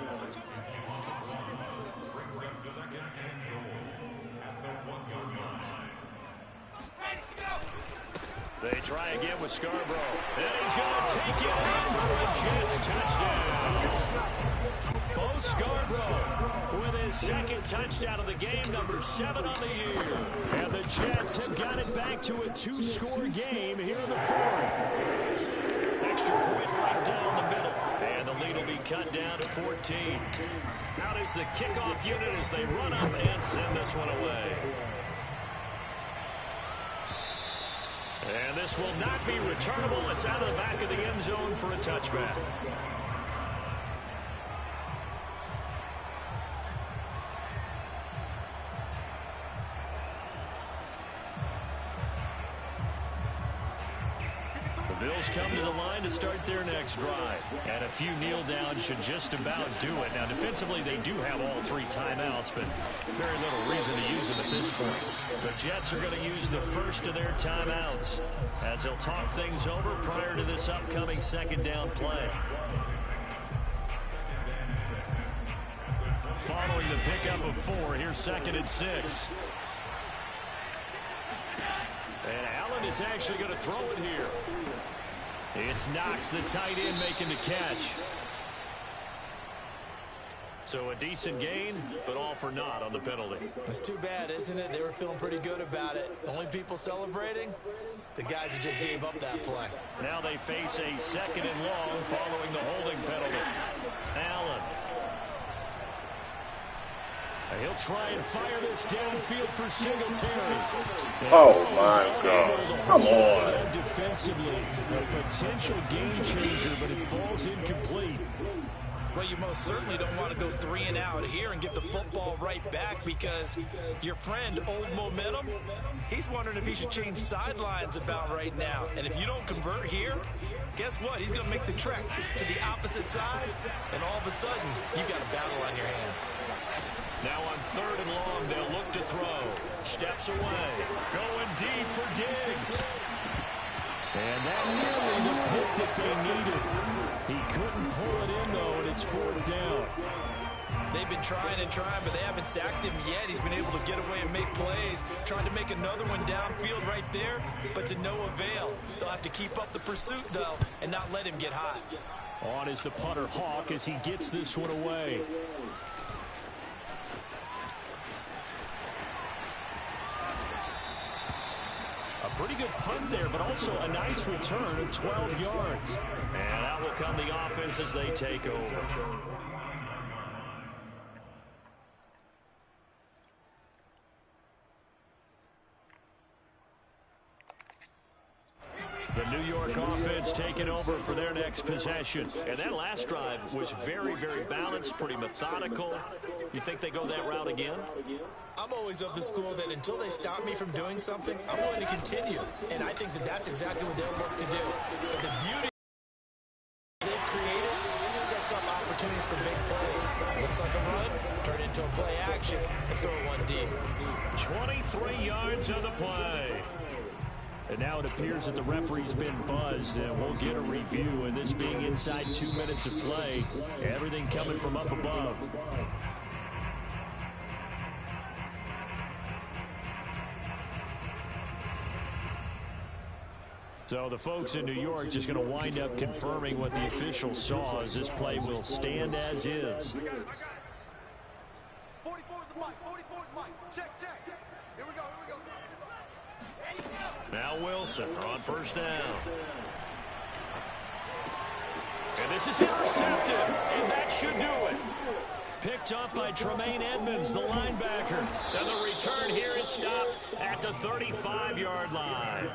They try again with Scarborough. And he's going to take it in for a Jets touchdown. Bo Scarborough with his 2nd touchdown of the game, number 7 on the year. And the Jets have got it back to a 2-score game here in the 4th. point right down the middle. And the lead will be cut down to 14. Out is the kickoff unit as they run up and send this one away. And this will not be returnable. It's out of the back of the end zone for a touchback. The Bills come to the line to start their next drive. And a few kneel downs should just about do it. Now, defensively, they do have all 3 timeouts, but very little reason to use them at this point. The Jets are going to use the first of their timeouts as they'll talk things over prior to this upcoming second down play. Following the pickup of 4, here's 2nd and 6. And Allen is actually going to throw it here. It's Knox, the tight end, making the catch. So a decent gain, but all for naught on the penalty. It's too bad, isn't it? They were feeling pretty good about it. The only people celebrating, the guys who just gave up that play. Now they face a 2nd and long following the holding penalty. Allen. He'll try and fire this downfield for Singletary. Oh, my God. Come on. Defensively, a potential game changer, but it falls incomplete. Well, you most certainly don't want to go 3 and out here and get the football right back because your friend, Old Momentum, he's wondering if he should change sidelines about right now. And if you don't convert here, guess what? He's going to make the trek to the opposite side, and all of a sudden, you've got a battle on your hands. Now on 3rd and long, they'll look to throw. Steps away. Going deep for Diggs. And that nearly the pick that they needed. He couldn't pull it in, though, and it's 4th down. They've been trying and trying, but they haven't sacked him yet. He's been able to get away and make plays. Trying to make another one downfield right there, but to no avail. They'll have to keep up the pursuit, though, and not let him get hot. On is the punter Hawk as he gets this one away. A pretty good punt there, but also a nice return of 12 yards. And out will come the offense as they take over. The New York offense taking over for their next possession. And that last drive was very, very balanced, pretty methodical. You think they go that route again? I'm always of the school that until they stop me from doing something, I'm willing to continue. And I think that that's exactly what they'll look to do. But the beauty they've created sets up opportunities for big plays. Looks like a run, turn into a play action, and throw one deep. 23 yards on the play. And now it appears that the referee's been buzzed, and we'll get a review. And this being inside 2 minutes of play, everything coming from up above. So the folks in New York just going to wind up confirming what the official saw as this play will stand as is. 44's the mic. 44's the mic. Check. Here we go. Now Wilson on 1st down. And this is intercepted, and that should do it. Picked up by Tremaine Edmonds, the linebacker. And the return here is stopped at the 35-yard line.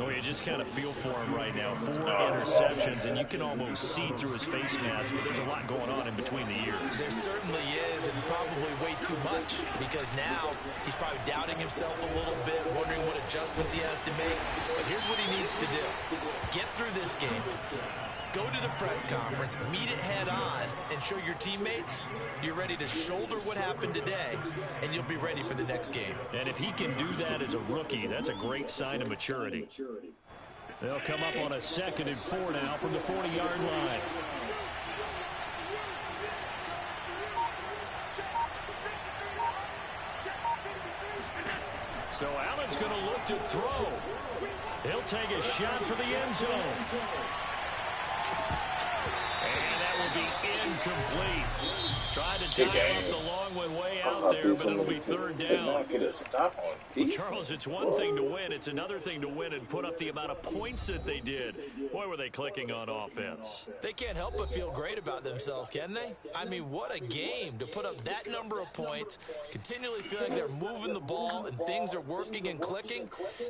Oh, you just kind of feel for him right now. 4 interceptions, and you can almost see through his face mask, but there's a lot going on in between the ears. There certainly is, and probably way too much, because now he's probably doubting himself a little bit, wondering what adjustments he has to make. But here's what he needs to do. Get through this game. Go to the press conference, meet it head on, and show your teammates you're ready to shoulder what happened today, and you'll be ready for the next game. And if he can do that as a rookie, that's a great sign of maturity. They'll come up on a 2nd and 4 now from the 40-yard line. So Allen's going to look to throw. He'll take a shot for the end zone. And that will be incomplete. Tried to Good tie up game. the long one way out Oh, there, dude, but it'll somebody be third could down. not get a stop on Well, defense. Charles, it's one thing to win. It's another thing to win and put up the amount of points that they did. Boy, were they clicking on offense. They can't help but feel great about themselves, can they? I mean, what a game to put up that number of points, continually feeling they're moving the ball and things are working and clicking.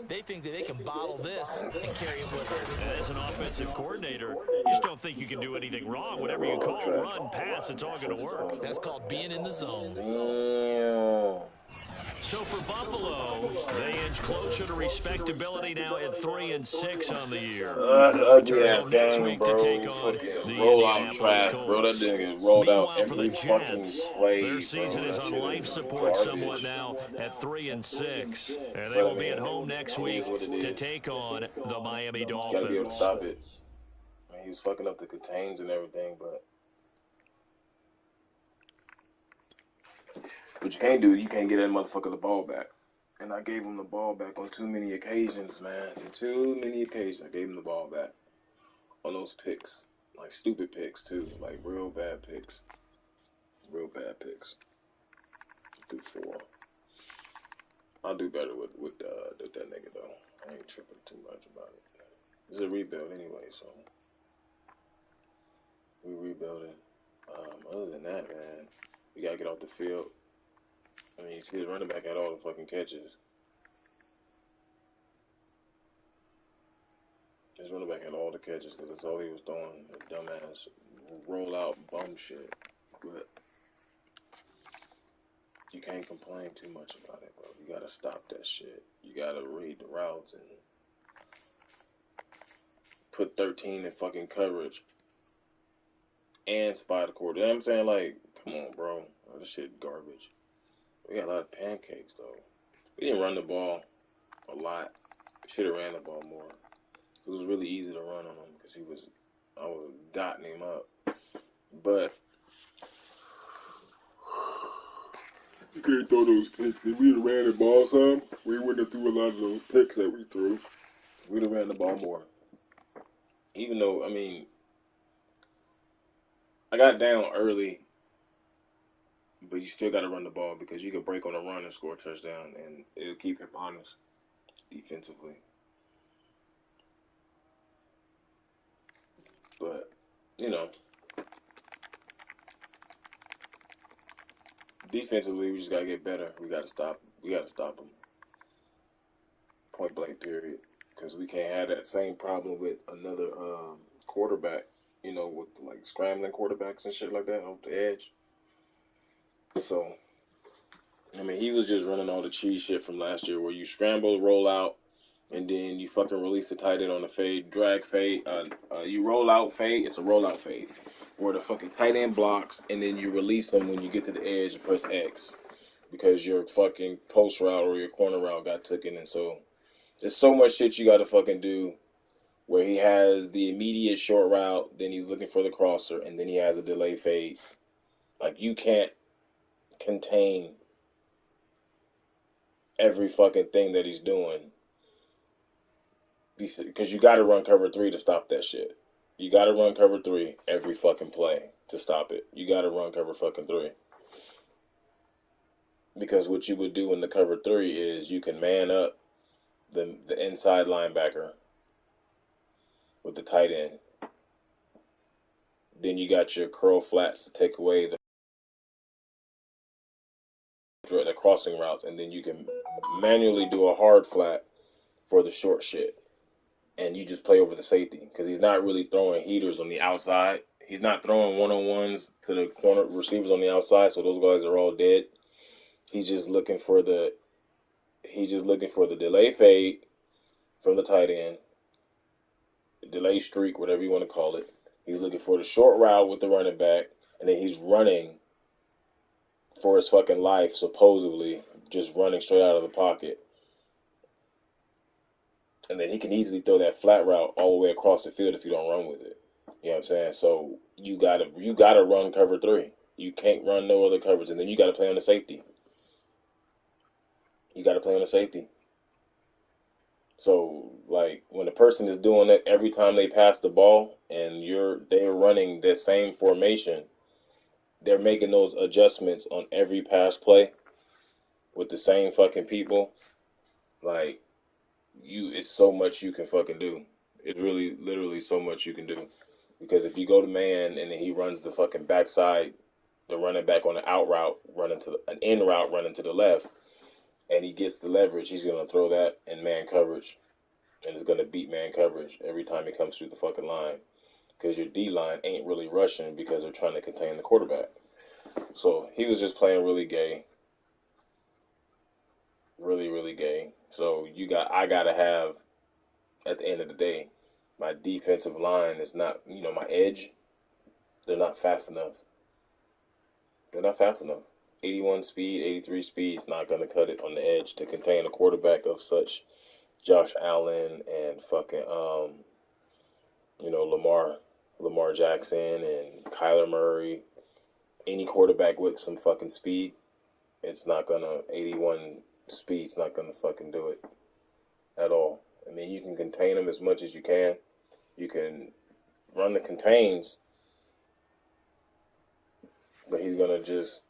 They think that they can bottle this and carry it with them. And as an offensive coordinator, you just don't think you can do anything wrong. Whatever you call, run, pass, it's all going to work. That's called being in the zone. Damn. So for Buffalo, they inch closer to respectability now at 3-6 on the year. Ugly Return ass home next game, week bro. to take on Fucking the roll out Indianapolis trash, bro. That Colts. nigga rolled out Meanwhile, for the every fucking Jets, play, their bro. season is That on shit life is support somewhat garbage. now at 3-6. And they But I will be at mean, home next it week is what it to is. take on the Miami You gotta be able to Dolphins. stop it. I mean, he was fucking up the contains and everything, but what you can't do, you can't get that motherfucker the ball back. And I gave him the ball back on too many occasions, man. On too many occasions, I gave him the ball back on those picks, like stupid picks too, like real bad picks, real bad picks. Good for. I'll do better with that nigga though. I ain't tripping too much about it. It's a rebuild anyway, so we rebuilding. Other than that, man, we gotta get off the field. I mean, his running back had all the fucking catches. His running back had all the catches because that's all he was doing. A dumbass roll out bum shit. But you can't complain too much about it, bro. You gotta stop that shit. You gotta read the routes and put 13 in fucking coverage and spy the quarter. You know what I'm saying? Like, come on, bro. This shit garbage. We got a lot of pancakes, though. We didn't run the ball a lot. Should have ran the ball more. It was really easy to run on him because I was dotting him up. But you can't throw those picks. If we'd have ran the ball some, we wouldn't have threw a lot of those picks that we threw. We'd have ran the ball more. Even though, I mean, I got down early, but you still got to run the ball because you can break on a run and score a touchdown, and it'll keep him honest defensively. But, you know, defensively, we just got to get better. We got to stop them. Point blank, period. Because we can't have that same problem with another quarterback, you know, with like scrambling quarterbacks and shit like that off the edge. So, I mean, he was just running all the cheese shit from last year where you scramble, roll out, and then you fucking release the tight end on the fade, drag fade. You roll out fade, it's a rollout fade. Where the fucking tight end blocks, and then you release them when you get to the edge and press X. Because your fucking post route or your corner route got taken. And so, there's so much shit you got to fucking do where he has the immediate short route, then he's looking for the crosser, and then he has a delay fade. Like, you can't contain every fucking thing that he's doing. Because you got to run cover 3 to stop that shit. You got to run cover 3 every fucking play to stop it. You got to run cover fucking 3. Because what you would do in the cover 3 is you can man up the inside linebacker with the tight end. Then you got your curl flats to take away the crossing routes, and then you can manually do a hard flat for the short shit. And you just play over the safety because he's not really throwing heaters on the outside. He's not throwing one-on-ones to the corner receivers on the outside, so those guys are all dead. He's just looking for the delay fade from the tight end, delay streak, whatever you want to call it. He's looking for the short route with the running back, and then he's running for his fucking life, supposedly, just running straight out of the pocket. And then he can easily throw that flat route all the way across the field if you don't run with it. You know what I'm saying? So you gotta run cover 3. You can't run no other coverage, and then you gotta play on the safety. You gotta play on the safety. So, like, when a person is doing it every time they pass the ball and they're running that same formation, they're making those adjustments on every pass play with the same fucking people. Like, it's so much you can fucking do. It's really, literally so much you can do. Because if you go to man and then he runs the fucking backside, the running back on the out route, an in route running to the left, and he gets the leverage, he's gonna throw that in man coverage, and it's gonna beat man coverage every time he comes through the fucking line. Because your D line ain't really rushing because they're trying to contain the quarterback. So he was just playing really gay, really, really gay. So I gotta have, at the end of the day, my defensive line is not, my edge. They're not fast enough. They're not fast enough. 81 speed, 83 speed is not going to cut it on the edge to contain a quarterback of such Josh Allen and fucking, Lamar Jackson and Kyler Murray. Any quarterback with some fucking speed, it's not going to, 81 speed's not going to fucking do it at all. I mean, you can contain him as much as you can. You can run the contains, but he's going to just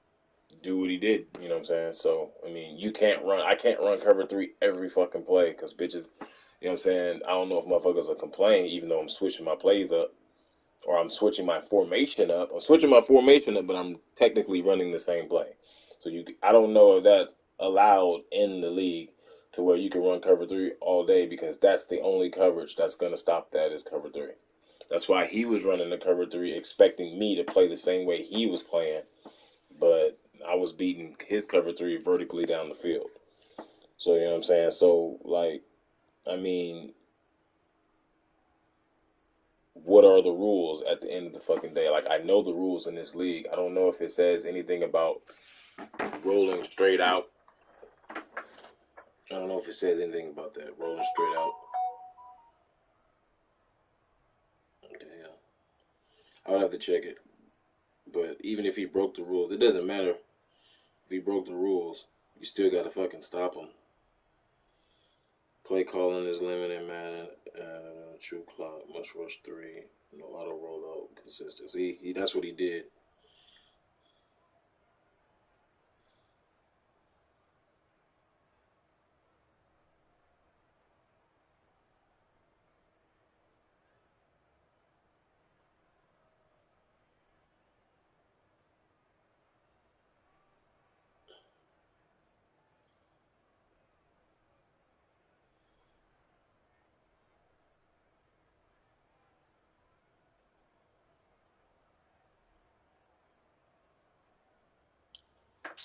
do what he did, you know what I'm saying? So, I mean, I can't run cover 3 every fucking play because bitches, you know what I'm saying? I don't know if motherfuckers will complain even though I'm switching my plays up or I'm switching my formation up. I'm switching my formation up, but I'm technically running the same play. So I don't know if that's allowed in the league to where you can run cover 3 all day because that's the only coverage that's going to stop that is cover 3. That's why he was running the cover 3 expecting me to play the same way he was playing, but I was beating his cover 3 vertically down the field. So, you know what I'm saying? So, like, I mean, what are the rules at the end of the fucking day? Like, I know the rules in this league. I don't know if it says anything about rolling straight out. I don't know if it says anything about that, rolling straight out. Damn. I would have to check it. But even if he broke the rules, it doesn't matter. If he broke the rules, you still got to fucking stop him. Play calling is limited, man. True clock, must rush 3. No auto rollout, consistency. That's what he did.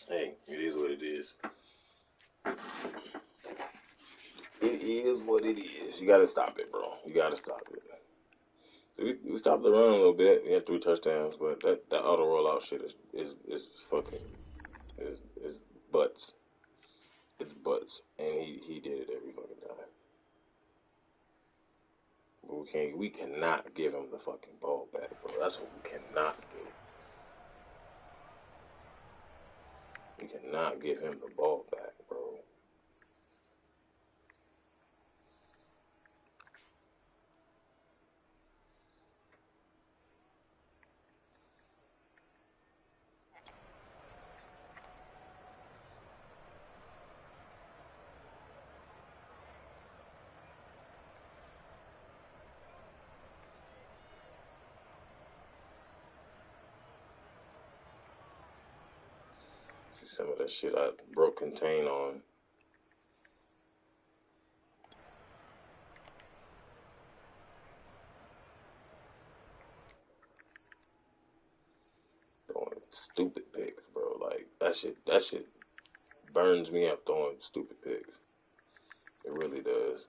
Hey, it is what it is. It is what it is. You gotta stop it, bro. You gotta stop it. So we stopped the run a little bit. We had 3 touchdowns, but that auto rollout shit is fucking is butts. It's butts, and he did it every fucking time. But we cannot give him the fucking ball back, bro. That's what we cannot do. We cannot give him the ball back, bro. See some of that shit I broke contain on. Throwing stupid picks, bro. Like that shit burns me up throwing stupid picks. It really does.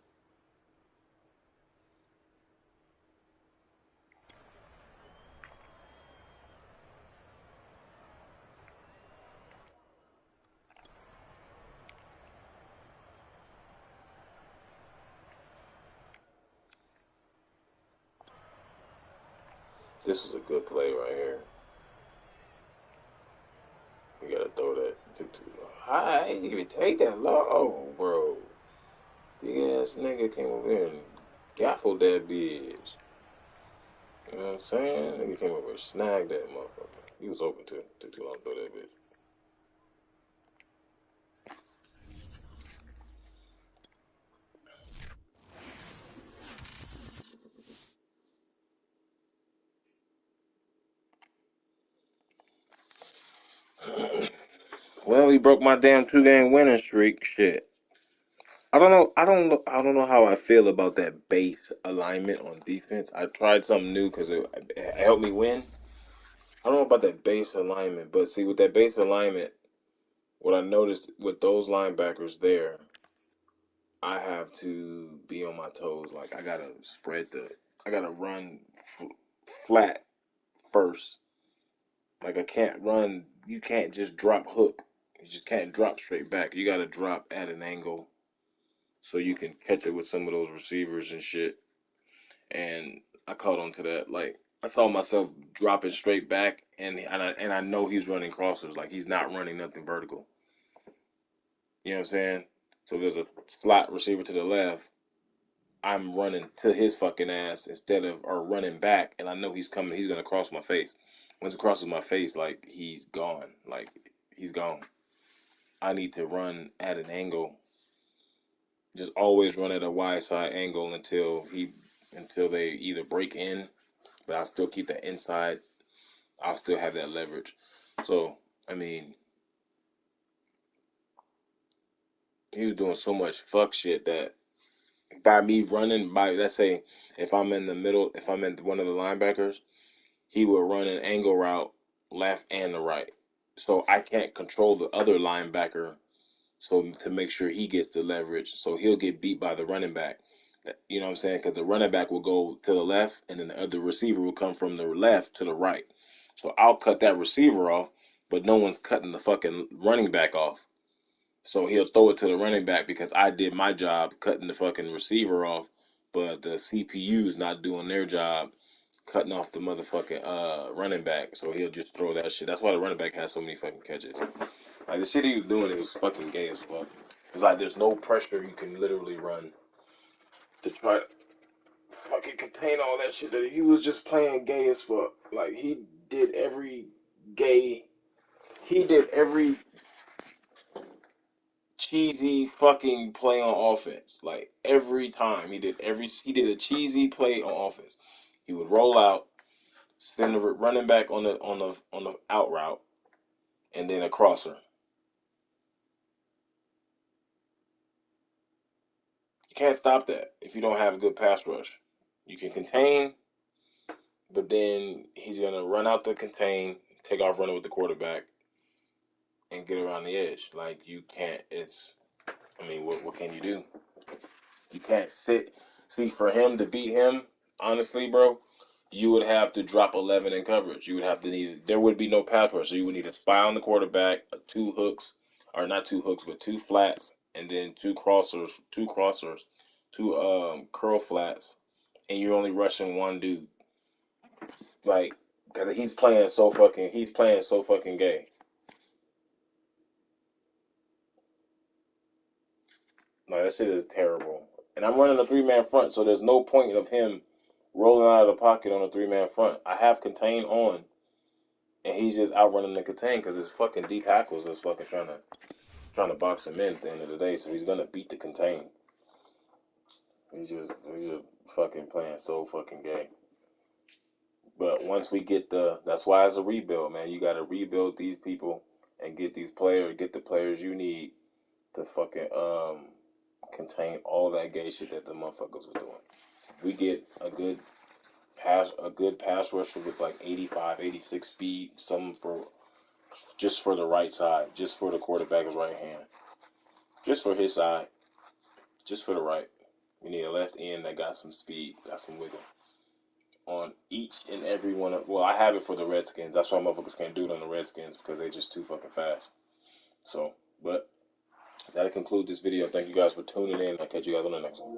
This is a good play right here. You gotta throw that. Hi, you can take that low, bro. Big ass nigga came over here and gaffled that bitch. You know what I'm saying? Nigga came over and snagged that motherfucker. He was open too. Took too long to throw that bitch. Well, he broke my damn 2-game winning streak. Shit. I don't know. I don't know how I feel about that base alignment on defense. I tried something new because it helped me win. I don't know about that base alignment, but see, with that base alignment, what I noticed with those linebackers there, I have to be on my toes. Like I gotta run flat first. Like I can't run. You can't just drop hook. You just can't drop straight back. You gotta drop at an angle so you can catch it with some of those receivers and shit. And I caught on to that. Like I saw myself dropping straight back, and I know he's running crossers. Like he's not running nothing vertical. You know what I'm saying? So if there's a slot receiver to the left, I'm running to his fucking ass instead of or running back, and I know he's coming. He's gonna cross my face. Once it crosses my face, like he's gone. Like he's gone. I need to run at an angle. Just always run at a wide side angle until they either break in, but I'll still keep that inside. I'll still have that leverage. So I mean, he was doing so much fuck shit that by me running by, let's say if I'm in the middle, if I'm in one of the linebackers, he will run an angle route left and the right. So I can't control the other linebacker so to make sure he gets the leverage. So he'll get beat by the running back. You know what I'm saying? Because the running back will go to the left and then the other receiver will come from the left to the right. So I'll cut that receiver off, but no one's cutting the fucking running back off. So he'll throw it to the running back because I did my job cutting the fucking receiver off, but the CPU's not doing their job cutting off the motherfucking running back. So he'll just throw that shit. That's why the running back has so many fucking catches. Like the shit he was doing, it was fucking gay as fuck. It's like there's no pressure you can literally run to try to fucking contain all that shit. That he was just playing gay as fuck. Like gay, he did every cheesy fucking play on offense. Like every time he did a cheesy play on offense. He would roll out, send the running back on the out route, and then a crosser. You can't stop that if you don't have a good pass rush. You can contain, but then he's gonna run out the contain, take off running with the quarterback, and get around the edge. Like you can't. I mean, what can you do? You can't sit. See, for him to beat him, honestly, bro, you would have to drop 11 in coverage. You would have to need. There would be no pass rush. So you would need a spy on the quarterback, two hooks, or not two hooks, but two flats, and then two curl flats, and you're only rushing one dude. Like, because he's playing so fucking gay. Like that shit is terrible. And I'm running a 3-man front, so there's no point of him rolling out of the pocket on a 3-man front. I have contain on, and he's just outrunning the contain because his fucking D tackles is fucking trying to box him in at the end of the day. So he's gonna beat the contain. He's just fucking playing so fucking gay. But once we get that's why it's a rebuild, man. You got to rebuild these people and get the players you need to fucking contain all that gay shit that the motherfuckers was doing. We get a good pass rusher with like 85, 86 speed, some for just for the right side, just for the quarterback's right hand, just for his side, just for the right. We need a left end that got some speed, got some wiggle on each and every one of. Well, I have it for the Redskins. That's why motherfuckers can't do it on the Redskins because they just too fucking fast. So, but that'll conclude this video. Thank you guys for tuning in. I'll catch you guys on the next one.